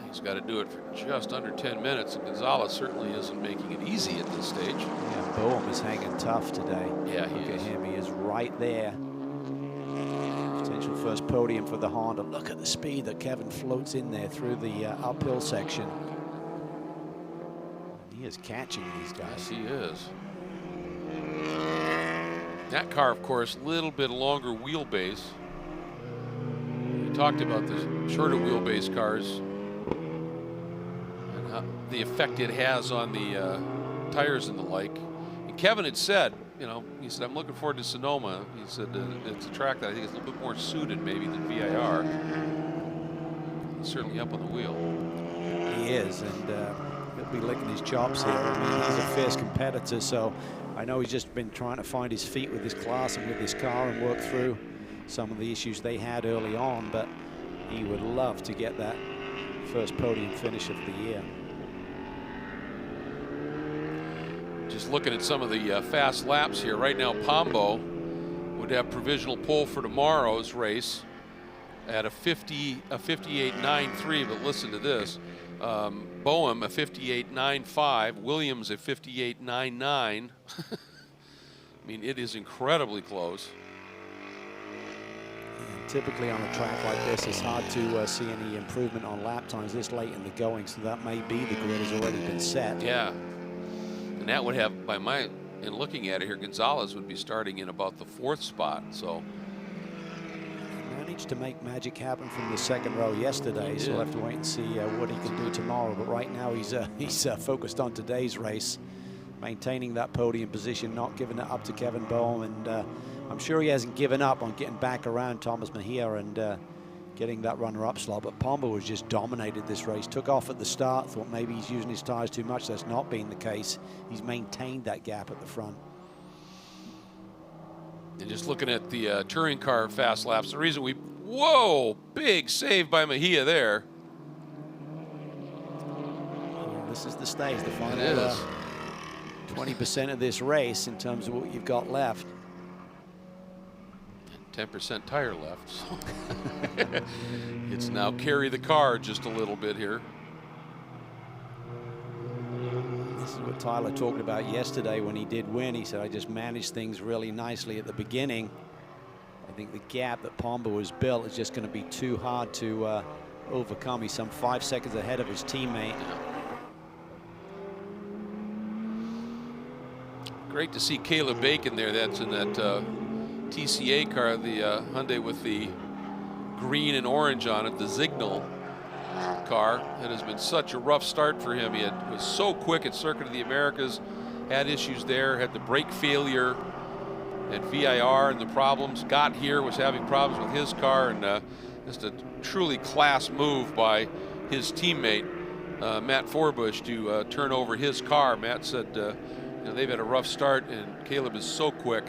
He's got to do it for just under 10 minutes, and Gonzalez certainly isn't making it easy at this stage. Yeah, Boehm is hanging tough today. Yeah, Look at him. He is right there. Potential first podium for the Honda. Look at the speed that Kevin floats in there through the uphill section. He is catching these guys. Yes, he is. That car, of course, a little bit longer wheelbase. We talked about the shorter wheelbase cars and the effect it has on the tires and the like. And Kevin had said, you know, he said, I'm looking forward to Sonoma. He said it's a track that I think is a little bit more suited maybe than VIR. He's certainly up on the wheel. He is, and he'll be licking his chops here. I mean, he's a fierce competitor, so I know he's just been trying to find his feet with his class and with his car and work through some of the issues they had early on, but he would love to get that first podium finish of the year. Just looking at some of the fast laps here. Right now, Pombo would have provisional pole for tomorrow's race at a 58.93, but listen to this. Boehm a 58.95, Williams a 58.99. I mean, it is incredibly close. And typically on a track like this, it's hard to see any improvement on lap times this late in the going, so that may be the grid has already been set. Yeah, and that would have, in looking at it here, Gonzalez would be starting in about the 4th spot. So managed to make magic happen from the second row yesterday, so we'll have to wait and see what he can do tomorrow. But right now he's focused on today's race, maintaining that podium position, not giving it up to Kevin Boehm, and I'm sure he hasn't given up on getting back around Thomas Mejia and getting that runner-up slot. But Pombo has just dominated this race. Took off at the start, thought maybe he's using his tires too much. That's not been the case. He's maintained that gap at the front. And just looking at the touring car fast laps, the reason whoa, big save by Mejia there. Well, this is the stage, the final 20% of this race in terms of what you've got left. 10% tire left. So it's now carry the car just a little bit here. This is what Tyler talked about yesterday when he did win. He said, I just managed things really nicely at the beginning. I think the gap that Pombo has built is just going to be too hard to overcome. He's some 5 seconds ahead of his teammate. Great to see Caleb Bacon there. That's in that TCA car, the Hyundai with the green and orange on it, the Signal car. It has been such a rough start for him. He was so quick at Circuit of the Americas, had issues there, had the brake failure at VIR and the problems, got here, was having problems with his car, and just a truly class move by his teammate, Matt Forbush, to turn over his car. Matt said you know, they've had a rough start, and Caleb is so quick,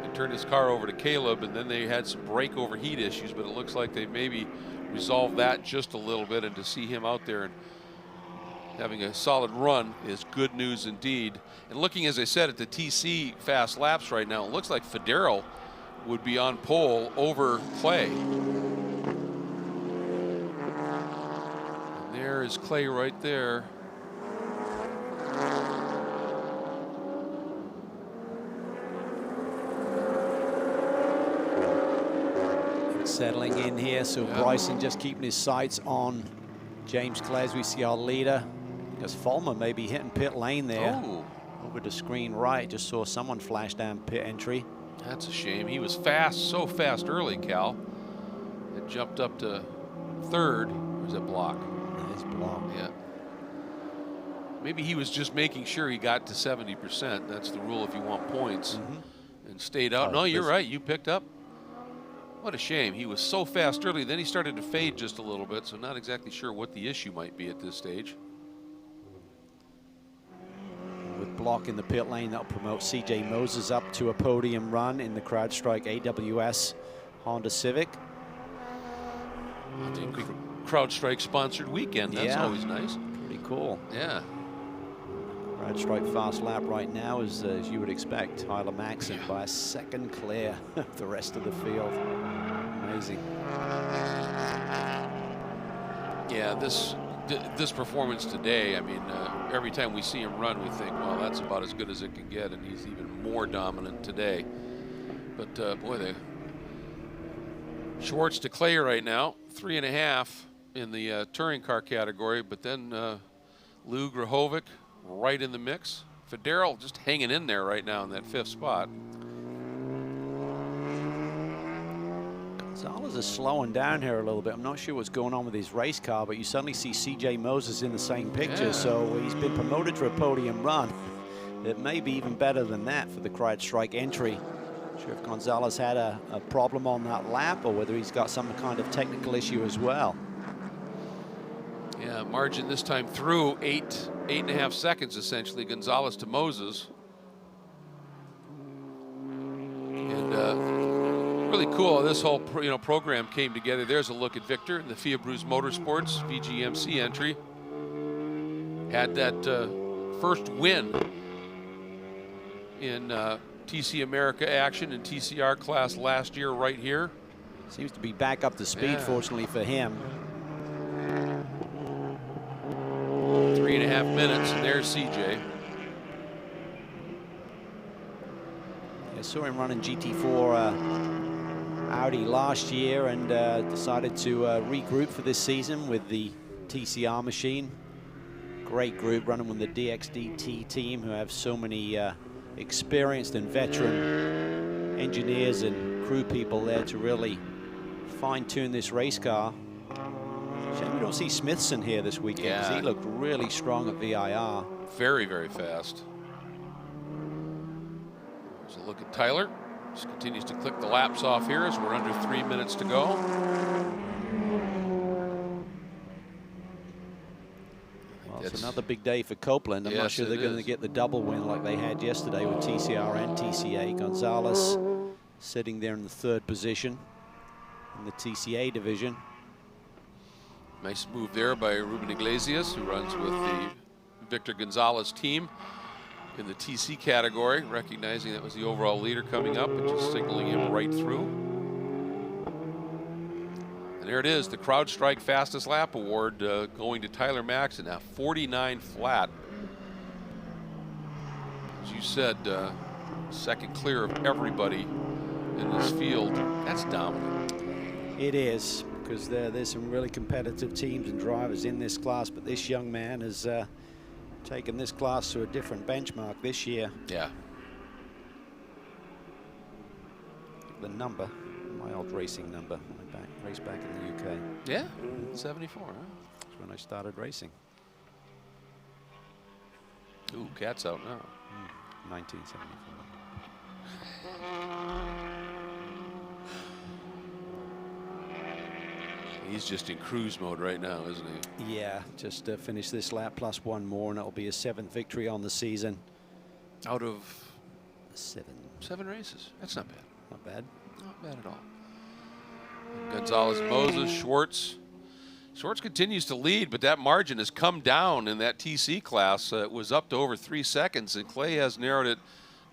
and turned his car over to Caleb, and then they had some brake overheat issues, but it looks like they've maybe resolved that just a little bit, and to see him out there and having a solid run is good news indeed. And looking, as I said, at the TC fast laps right now, it looks like Federo would be on pole over Clay. And there is Clay right there. Settling in here, so Bryson just keeping his sights on James Clay as we see our leader. Because Fulmer may be hitting pit lane there. Oh. Over to screen right. Just saw someone flash down pit entry. That's a shame. He was fast, so fast early, Cal. It jumped up to 3rd. Where's that block? Nice block. Yeah. Maybe he was just making sure he got to 70%. That's the rule if you want points. And stayed out. No, you're right. You picked up. What a shame. He was so fast early, then he started to fade just a little bit, so not exactly sure what the issue might be at this stage. With block in the pit lane, that'll promote CJ Moses up to a podium run in the CrowdStrike AWS Honda Civic. I think CrowdStrike sponsored weekend. That's always nice. Pretty cool. Yeah. Crowd strike fast lap right now, as you would expect. Tyler Maxson by a second clear of the rest of the field. Amazing. Yeah, this performance today, I mean, every time we see him run, we think, well, that's about as good as it can get, and he's even more dominant today. But boy, the Schwartz to Clay right now, 3.5 in the touring car category, but then Lou Grahovic right in the mix. Federer just hanging in there right now in that 5th spot. Gonzalez is slowing down here a little bit. I'm not sure what's going on with his race car, but you suddenly see C.J. Moses in the same picture. Yeah. So he's been promoted to a podium run. It may be even better than that for the crowd strike entry. Not sure if Gonzalez had a problem on that lap or whether he's got some kind of technical issue as well. Yeah, margin this time through 8.5 seconds essentially, Gonzalez to Moses. And really cool how this whole program came together. There's a look at Victor in the SRO Motorsports VGMC entry. Had that first win in TC America action in TCR class last year right here. Seems to be back up to speed, fortunately for him. 3.5 minutes, and there's CJ. I saw him running GT4 Audi last year and decided to regroup for this season with the TCR machine. Great group running with the DXDT team, who have so many experienced and veteran engineers and crew people there to really fine-tune this race car. Shame we don't see Smithson here this weekend, because he looked really strong at VIR. Very, very fast. There's a look at Tyler. Just continues to click the laps off here as we're under 3 minutes to go. Well, it's another big day for Copeland. I'm not sure they're going to get the double win like they had yesterday with TCR and TCA. Gonzalez sitting there in the 3rd position in the TCA division. Nice move there by Ruben Iglesias, who runs with the Victor Gonzalez team in the TC category, recognizing that was the overall leader coming up and just signaling him right through. And there it is, the Crowd Strike Fastest Lap Award going to Tyler Maxson, now 49 flat. As you said, second clear of everybody in this field. That's dominant. It is, because there's some really competitive teams and drivers in this class, but this young man has taken this class to a different benchmark this year. Yeah. The number, my old racing number, race back in the UK. Yeah, 74, huh? That's when I started racing. Ooh, cat's out now. 1974. He's just in cruise mode right now, isn't he? Yeah, just finished this lap plus one more, and it'll be a 7th victory on the season. Out of 7 races. That's not bad. Not bad. Not bad at all. Gonzalez, Moses, Schwartz. Schwartz continues to lead, but that margin has come down in that TC class. It was up to over 3 seconds, and Clay has narrowed it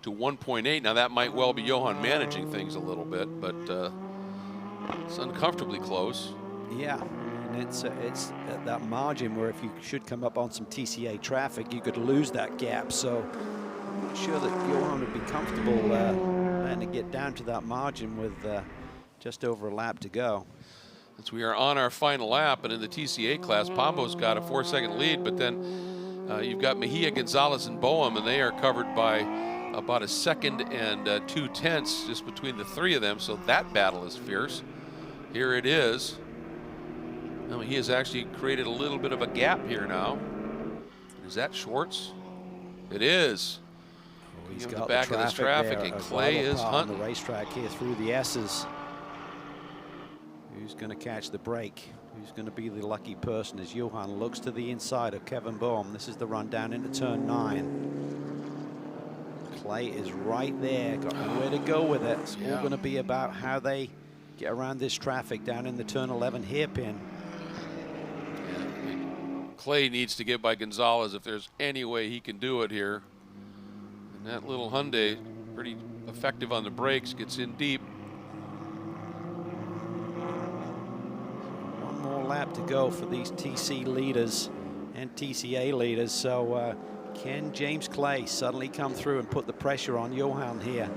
to 1.8. Now, that might well be Johan managing things a little bit, but it's uncomfortably close. Yeah, and it's at that margin where if you should come up on some TCA traffic, you could lose that gap. So I'm not sure that Johan would be comfortable letting it get down to that margin with just over a lap to go. As we are on our final lap, and in the TCA class, Pombo's got a 4-second lead, but then you've got Mejia, Gonzalez, and Boehm, and they are covered by about 1 second and 2/10 just between the 3 of them, so that battle is fierce. Here it is. Now, he has actually created a little bit of a gap here now. Is that Schwartz? It is. Oh, he's got got the back of this traffic, there, and Clay is hunting. On the racetrack here through the S's. Who's going to catch the break? Who's going to be the lucky person as Johan looks to the inside of Kevin Boehm? This is the run down into turn 9. Clay is right there, got nowhere to go with it. It's all going to be about how they get around this traffic down in the turn 11 hairpin. Clay needs to get by Gonzalez if there's any way he can do it here. And that little Hyundai, pretty effective on the brakes, gets in deep. One more lap to go for these TC leaders and TCA leaders. So can James Clay suddenly come through and put the pressure on Johan here?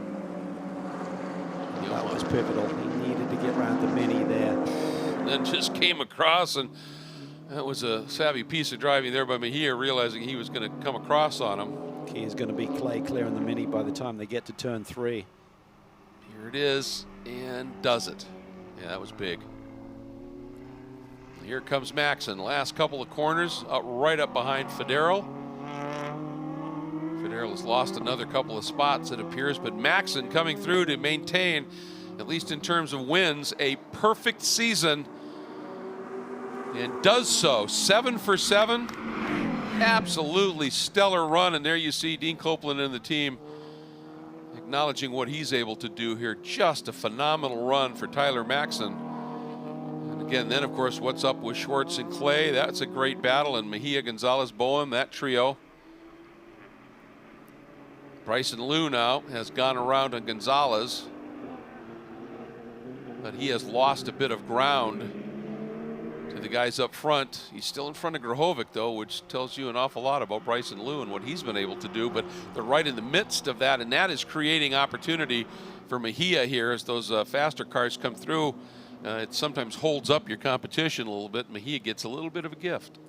That was pivotal. He needed to get around the Mini there. Then just came across, and that was a savvy piece of driving there by Mejia, realizing he was going to come across on him. Key is going to be Clay clearing the Mini by the time they get to turn 3. Here it is, and does it. Yeah, that was big. Here comes Maxon. Last couple of corners, right up behind Federle. Federle has lost another couple of spots, it appears, but Maxon coming through to maintain, at least in terms of wins, a perfect season, and does so. 7 for 7. Absolutely stellar run, and there you see Dean Copeland and the team acknowledging what he's able to do here. Just a phenomenal run for Tyler Maxon. And again, then of course, what's up with Schwartz and Clay? That's a great battle, and Mejia, Gonzalez, Boehm, that trio. Bryson Liu now has gone around on Gonzalez, but he has lost a bit of ground to the guys up front. He's still in front of Grahovic, though, which tells you an awful lot about Bryson Liu and what he's been able to do. But they're right in the midst of that, and that is creating opportunity for Mejia here as those faster cars come through. It sometimes holds up your competition a little bit. Mejia gets a little bit of a gift.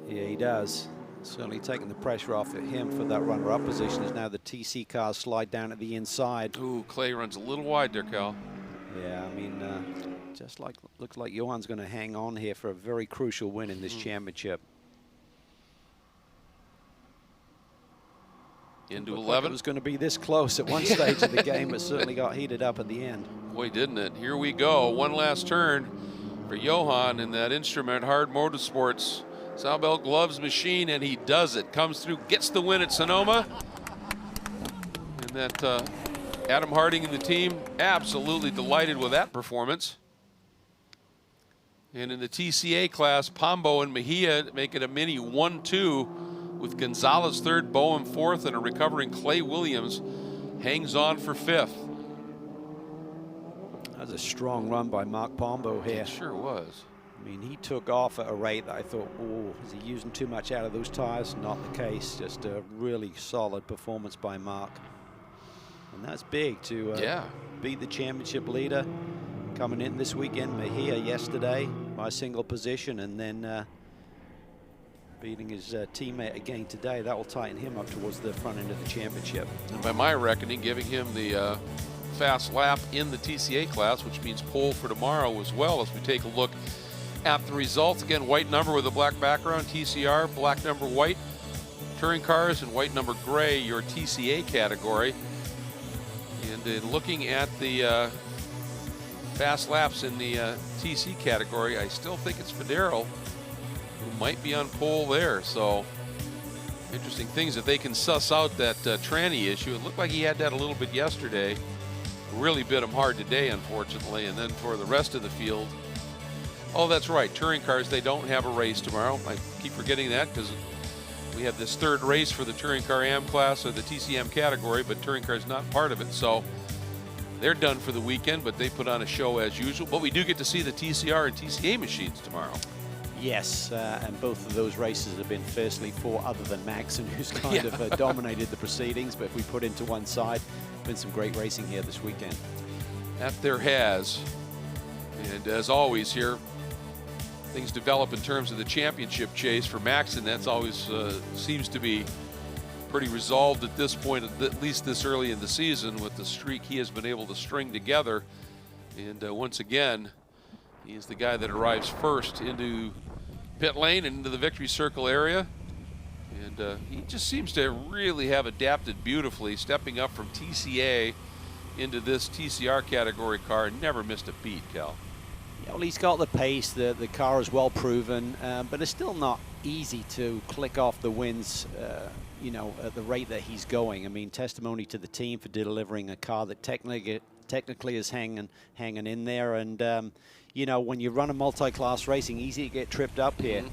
Yeah, he does. Certainly taking the pressure off of him for that runner-up position as now the TC cars slide down at the inside. Ooh, Clay runs a little wide there, Cal. Yeah, I mean, just like looks like Johan's going to hang on here for a very crucial win in this championship. Into 11. Like it was going to be this close at one stage of the game, but certainly got heated up at the end. Boy, didn't it? Here we go. One last turn for Johan in that Instrument Hard Motorsports Sawbelt Gloves machine, and he does it. Comes through, gets the win at Sonoma. And that Adam Harding and the team absolutely delighted with that performance. And in the TCA class, Pombo and Mejia make it a mini 1-2 with Gonzalez third, Boehm fourth, and a recovering Clay Williams hangs on for fifth. That was a strong run by Mark Pombo here. It sure was. I mean, he took off at a rate that I thought, oh, is he using too much out of those tires? Not the case. Just a really solid performance by Mark. And that's big to beat the championship leader. Coming in this weekend, Mejia yesterday by a single position, and then beating his teammate again today. That will tighten him up towards the front end of the championship. And by my reckoning, giving him the fast lap in the TCA class, which means pole for tomorrow as well, as we take a look at the results. Again, white number with a black background, TCR, black number white, touring cars, and white number gray, your TCA category. And in looking at the fast laps in the TC category, I still think it's Federle who might be on pole there. So interesting things that they can suss out that tranny issue. It looked like he had that a little bit yesterday. Really bit him hard today, unfortunately. And then for the rest of the field, oh, that's right, touring cars, they don't have a race tomorrow. I keep forgetting that because we have this third race for the touring car AM class or the TCM category, but touring car is not part of it. So they're done for the weekend, but they put on a show as usual. But we do get to see the TCR and TCA machines tomorrow. Yes, and both of those races have been fiercely fought, other than Maxon, who's kind of dominated the proceedings. But if we put into one side, been some great racing here this weekend. That there has. And as always here, things develop in terms of the championship chase for Maxon. That's always seems to be pretty resolved at this point, at least this early in the season, with the streak he has been able to string together. And once again, he is the guy that arrives first into pit lane and into the victory circle area. And he just seems to really have adapted beautifully, stepping up from TCA into this TCR category car. Never missed a beat, Cal. Yeah, well, he's got the pace. The car is well proven, but it's still not easy to click off the wins, you know, at the rate that he's going. I mean, testimony to the team for delivering a car that technically is hanging in there. And you know, when you run a multi-class racing, easy to get tripped up here.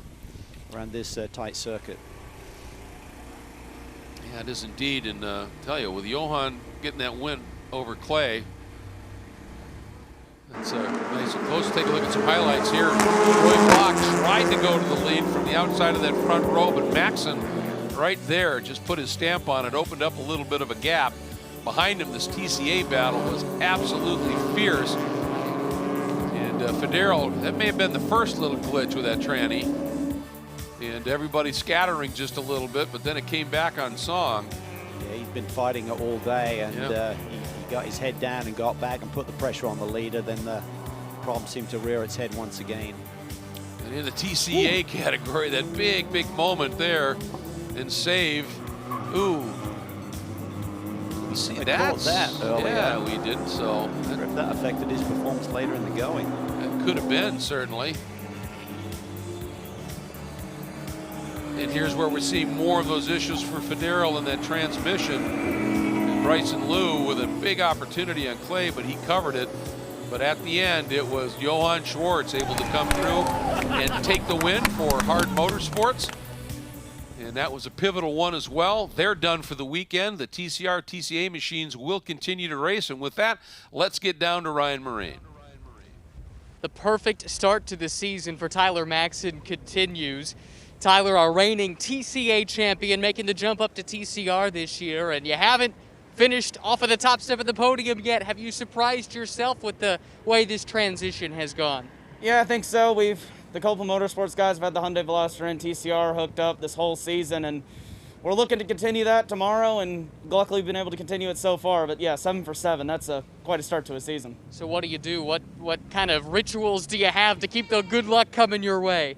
around this tight circuit. Yeah, it is indeed. And tell you, with Johan getting that win over Clay, it's nice and close. Take a look at some highlights here. Roy Block tried to go to the lead from the outside of that front row, but Maxon right there just put his stamp on it, opened up a little bit of a gap. Behind him, this TCA battle was absolutely fierce. And Federo, that may have been the first little glitch with that tranny. And everybody scattering just a little bit, but then it came back on song. Yeah, he's been fighting it all day, and Yep. he got his head down and got back and put the pressure on the leader. Then the problem seemed to rear its head once again. And in the TCA category, that big moment there and save. Ooh. You see They that? caught that early, Yeah, we did. So I wonder if that affected his performance later in the going. that could have been, certainly. And here's where we're seeing more of those issues for Federo in that transmission. And Bryson Liu with a big opportunity on Clay, but he covered it. But at the end, it was Johan Schwartz able to come through and take the win for Hard Motorsports. And that was a pivotal one as well. They're done for the weekend. The TCR, TCA machines will continue to race. And with that, let's get down to Ryan Marine. The perfect start to the season for Tyler Maxon continues. Tyler, our reigning TCA champion, making the jump up to TCR this year, and you haven't finished off of the top step of the podium yet. Have you surprised yourself with the way this transition has gone? Yeah, I think so. The Copel Motorsports guys have had the Hyundai Veloster and TCR hooked up this whole season, and we're looking to continue that tomorrow, and luckily been able to continue it so far. But yeah, 7 for 7, that's quite a start to a season. So what do? What kind of rituals do you have to keep the good luck coming your way?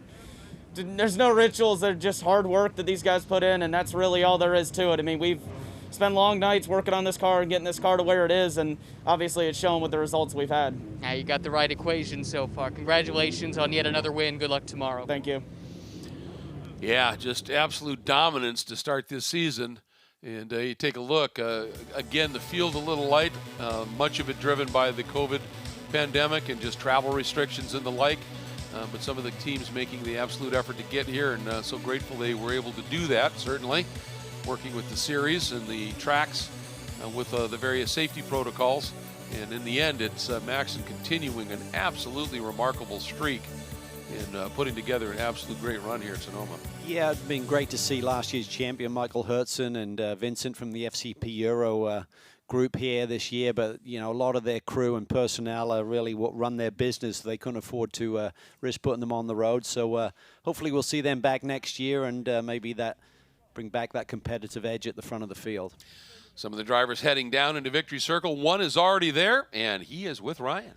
There's no rituals, they're just hard work that these guys put in, and that's really all there is to it. I mean, we've spent long nights working on this car and getting this car to where it is, and obviously it's shown with the results we've had. Now you got the right equation so far. Congratulations on yet another win. Good luck tomorrow. Thank you. Yeah, just absolute dominance to start this season. And you take a look, again, the field a little light, much of it driven by the COVID pandemic and just travel restrictions and the like. But some of the teams making the absolute effort to get here, and so grateful they were able to do that, certainly, working with the series and the tracks with the various safety protocols. And in the end, it's Maxon continuing an absolutely remarkable streak and putting together an absolute great run here at Sonoma. Yeah, it's been great to see last year's champion Michael Hertzen and Vincent from the FCP Euro group here this year, but you know, a lot of their crew and personnel are really what run their business. They couldn't afford to risk putting them on the road, so hopefully we'll see them back next year, and maybe that bring back that competitive edge at the front of the field. Some of the drivers heading down into Victory Circle. One is already there, and he is with Ryan.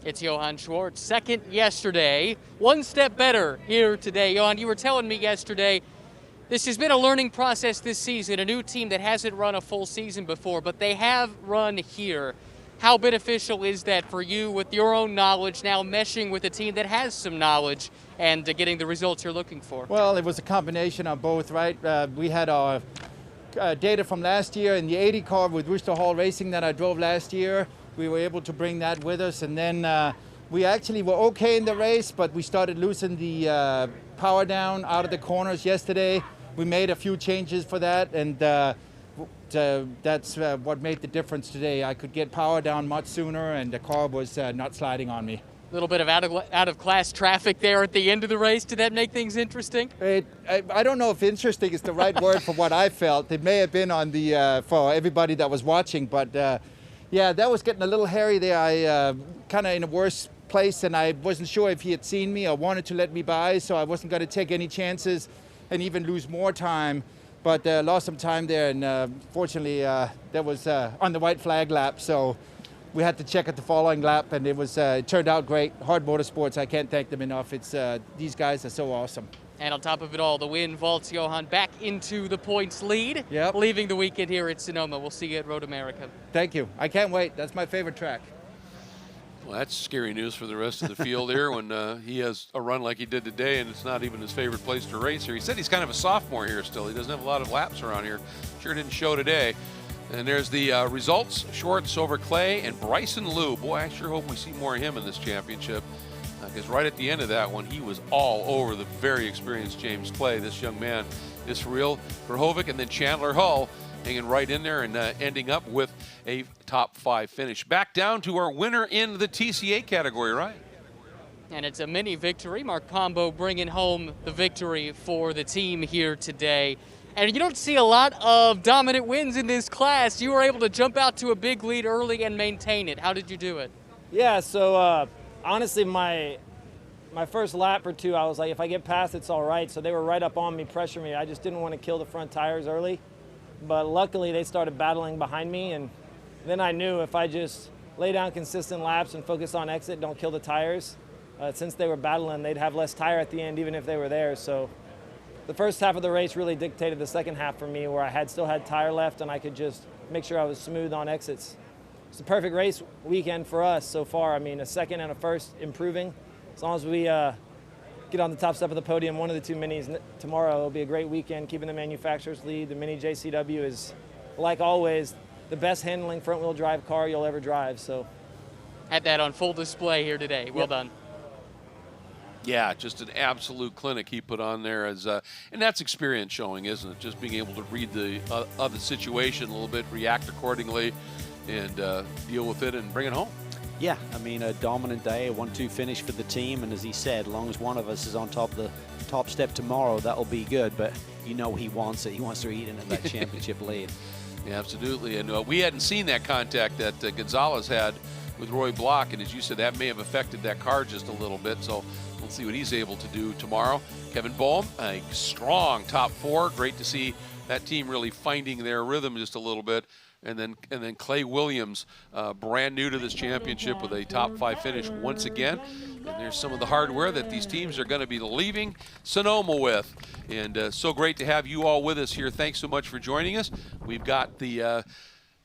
It's Johan Schwartz, second yesterday, one step better here today. Johan, you were telling me yesterday this has been a learning process this season, a new team that hasn't run a full season before, but they have run here. How beneficial is that for you with your own knowledge now meshing with a team that has some knowledge and getting the results you're looking for? Well, it was a combination of both, right? We had our data from last year in the 80 car with Rooster Hall Racing that I drove last year. We were able to bring that with us, and then we actually were okay in the race, but we started losing the power down out of the corners yesterday. We made a few changes for that, and that's what made the difference today. I could get power down much sooner, and the car was not sliding on me. A little bit of out of class traffic there at the end of the race. Did that make things interesting? I don't know if interesting is the right word for what I felt. It may have been on the for everybody that was watching, but yeah, that was getting a little hairy there. I kind of in a worse place, and I wasn't sure if he had seen me or wanted to let me by, so I wasn't going to take any chances and even lose more time, but lost some time there, and fortunately that was on the white flag lap, so we had to check at the following lap, and it turned out great. Hard Motorsports, I can't thank them enough. It's these guys are so awesome. And on top of it all, the win vaults Johan back into the points lead, Yep. leaving the weekend here at Sonoma. We'll see you at Road America. Thank you. I can't wait. That's my favorite track. Well, that's scary news for the rest of the field here when he has a run like he did today, and it's not even his favorite place to race here. He said he's kind of a sophomore here still. He doesn't have a lot of laps around here. Sure didn't show today. And there's the results. Schwartz over Clay and Bryson Liu. Boy, I sure hope we see more of him in this championship. because right at the end of that one, he was all over the very experienced James Clay. This young man is for real. Verhoeven and then Chandler Hull hanging right in there and ending up with a top 5 finish. Back down to our winner in the TCA category, right? And it's a mini victory. Mark Combo bringing home the victory for the team here today. And you don't see a lot of dominant wins in this class. You were able to jump out to a big lead early and maintain it. How did you do it? Yeah, so honestly, my first lap or two, I was like, if I get past, it's all right. So they were right up on me, pressuring me. I just didn't want to kill the front tires early. But luckily, they started battling behind me. And then I knew if I just lay down consistent laps and focus on exit, don't kill the tires, since they were battling, they'd have less tire at the end, even if they were there. So the first half of the race really dictated the second half for me, where I still had tire left and I could just make sure I was smooth on exits. It's a perfect race weekend for us so far. I mean, a second and a first improving. As long as we get on the top step of the podium, one of the 2 minis tomorrow, it'll be a great weekend, keeping the manufacturer's lead. The Mini JCW is, like always, the best handling front-wheel drive car you'll ever drive. So, had that on full display here today. Well done. Yeah, just an absolute clinic he put on there, and that's experience showing, isn't it? Just being able to read the other situation a little bit, react accordingly, and deal with it and bring it home. Yeah, I mean, a dominant day, a 1-2 finish for the team, and as he said, as long as one of us is on top of the top step tomorrow, that'll be good. But you know he wants it. He wants to eat into that championship lead. Yeah, absolutely. And we hadn't seen that contact that Gonzalez had with Roy Block, and as you said, that may have affected that car just a little bit. So we'll see what he's able to do tomorrow. Kevin Boehm, a strong top 4. Great to see that team really finding their rhythm just a little bit. And then Clay Williams, brand new to this championship with a top 5 finish once again. And there's some of the hardware that these teams are going to be leaving Sonoma with. And so great to have you all with us here. Thanks so much for joining us. We've got the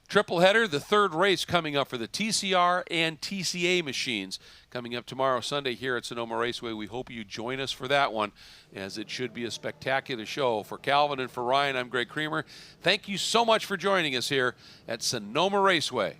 triple header, the 3rd race coming up for the TCR and TCA machines coming up tomorrow, Sunday, here at Sonoma Raceway. We hope you join us for that one, as it should be a spectacular show. For Calvin and for Ryan, I'm Greg Creamer. Thank you so much for joining us here at Sonoma Raceway.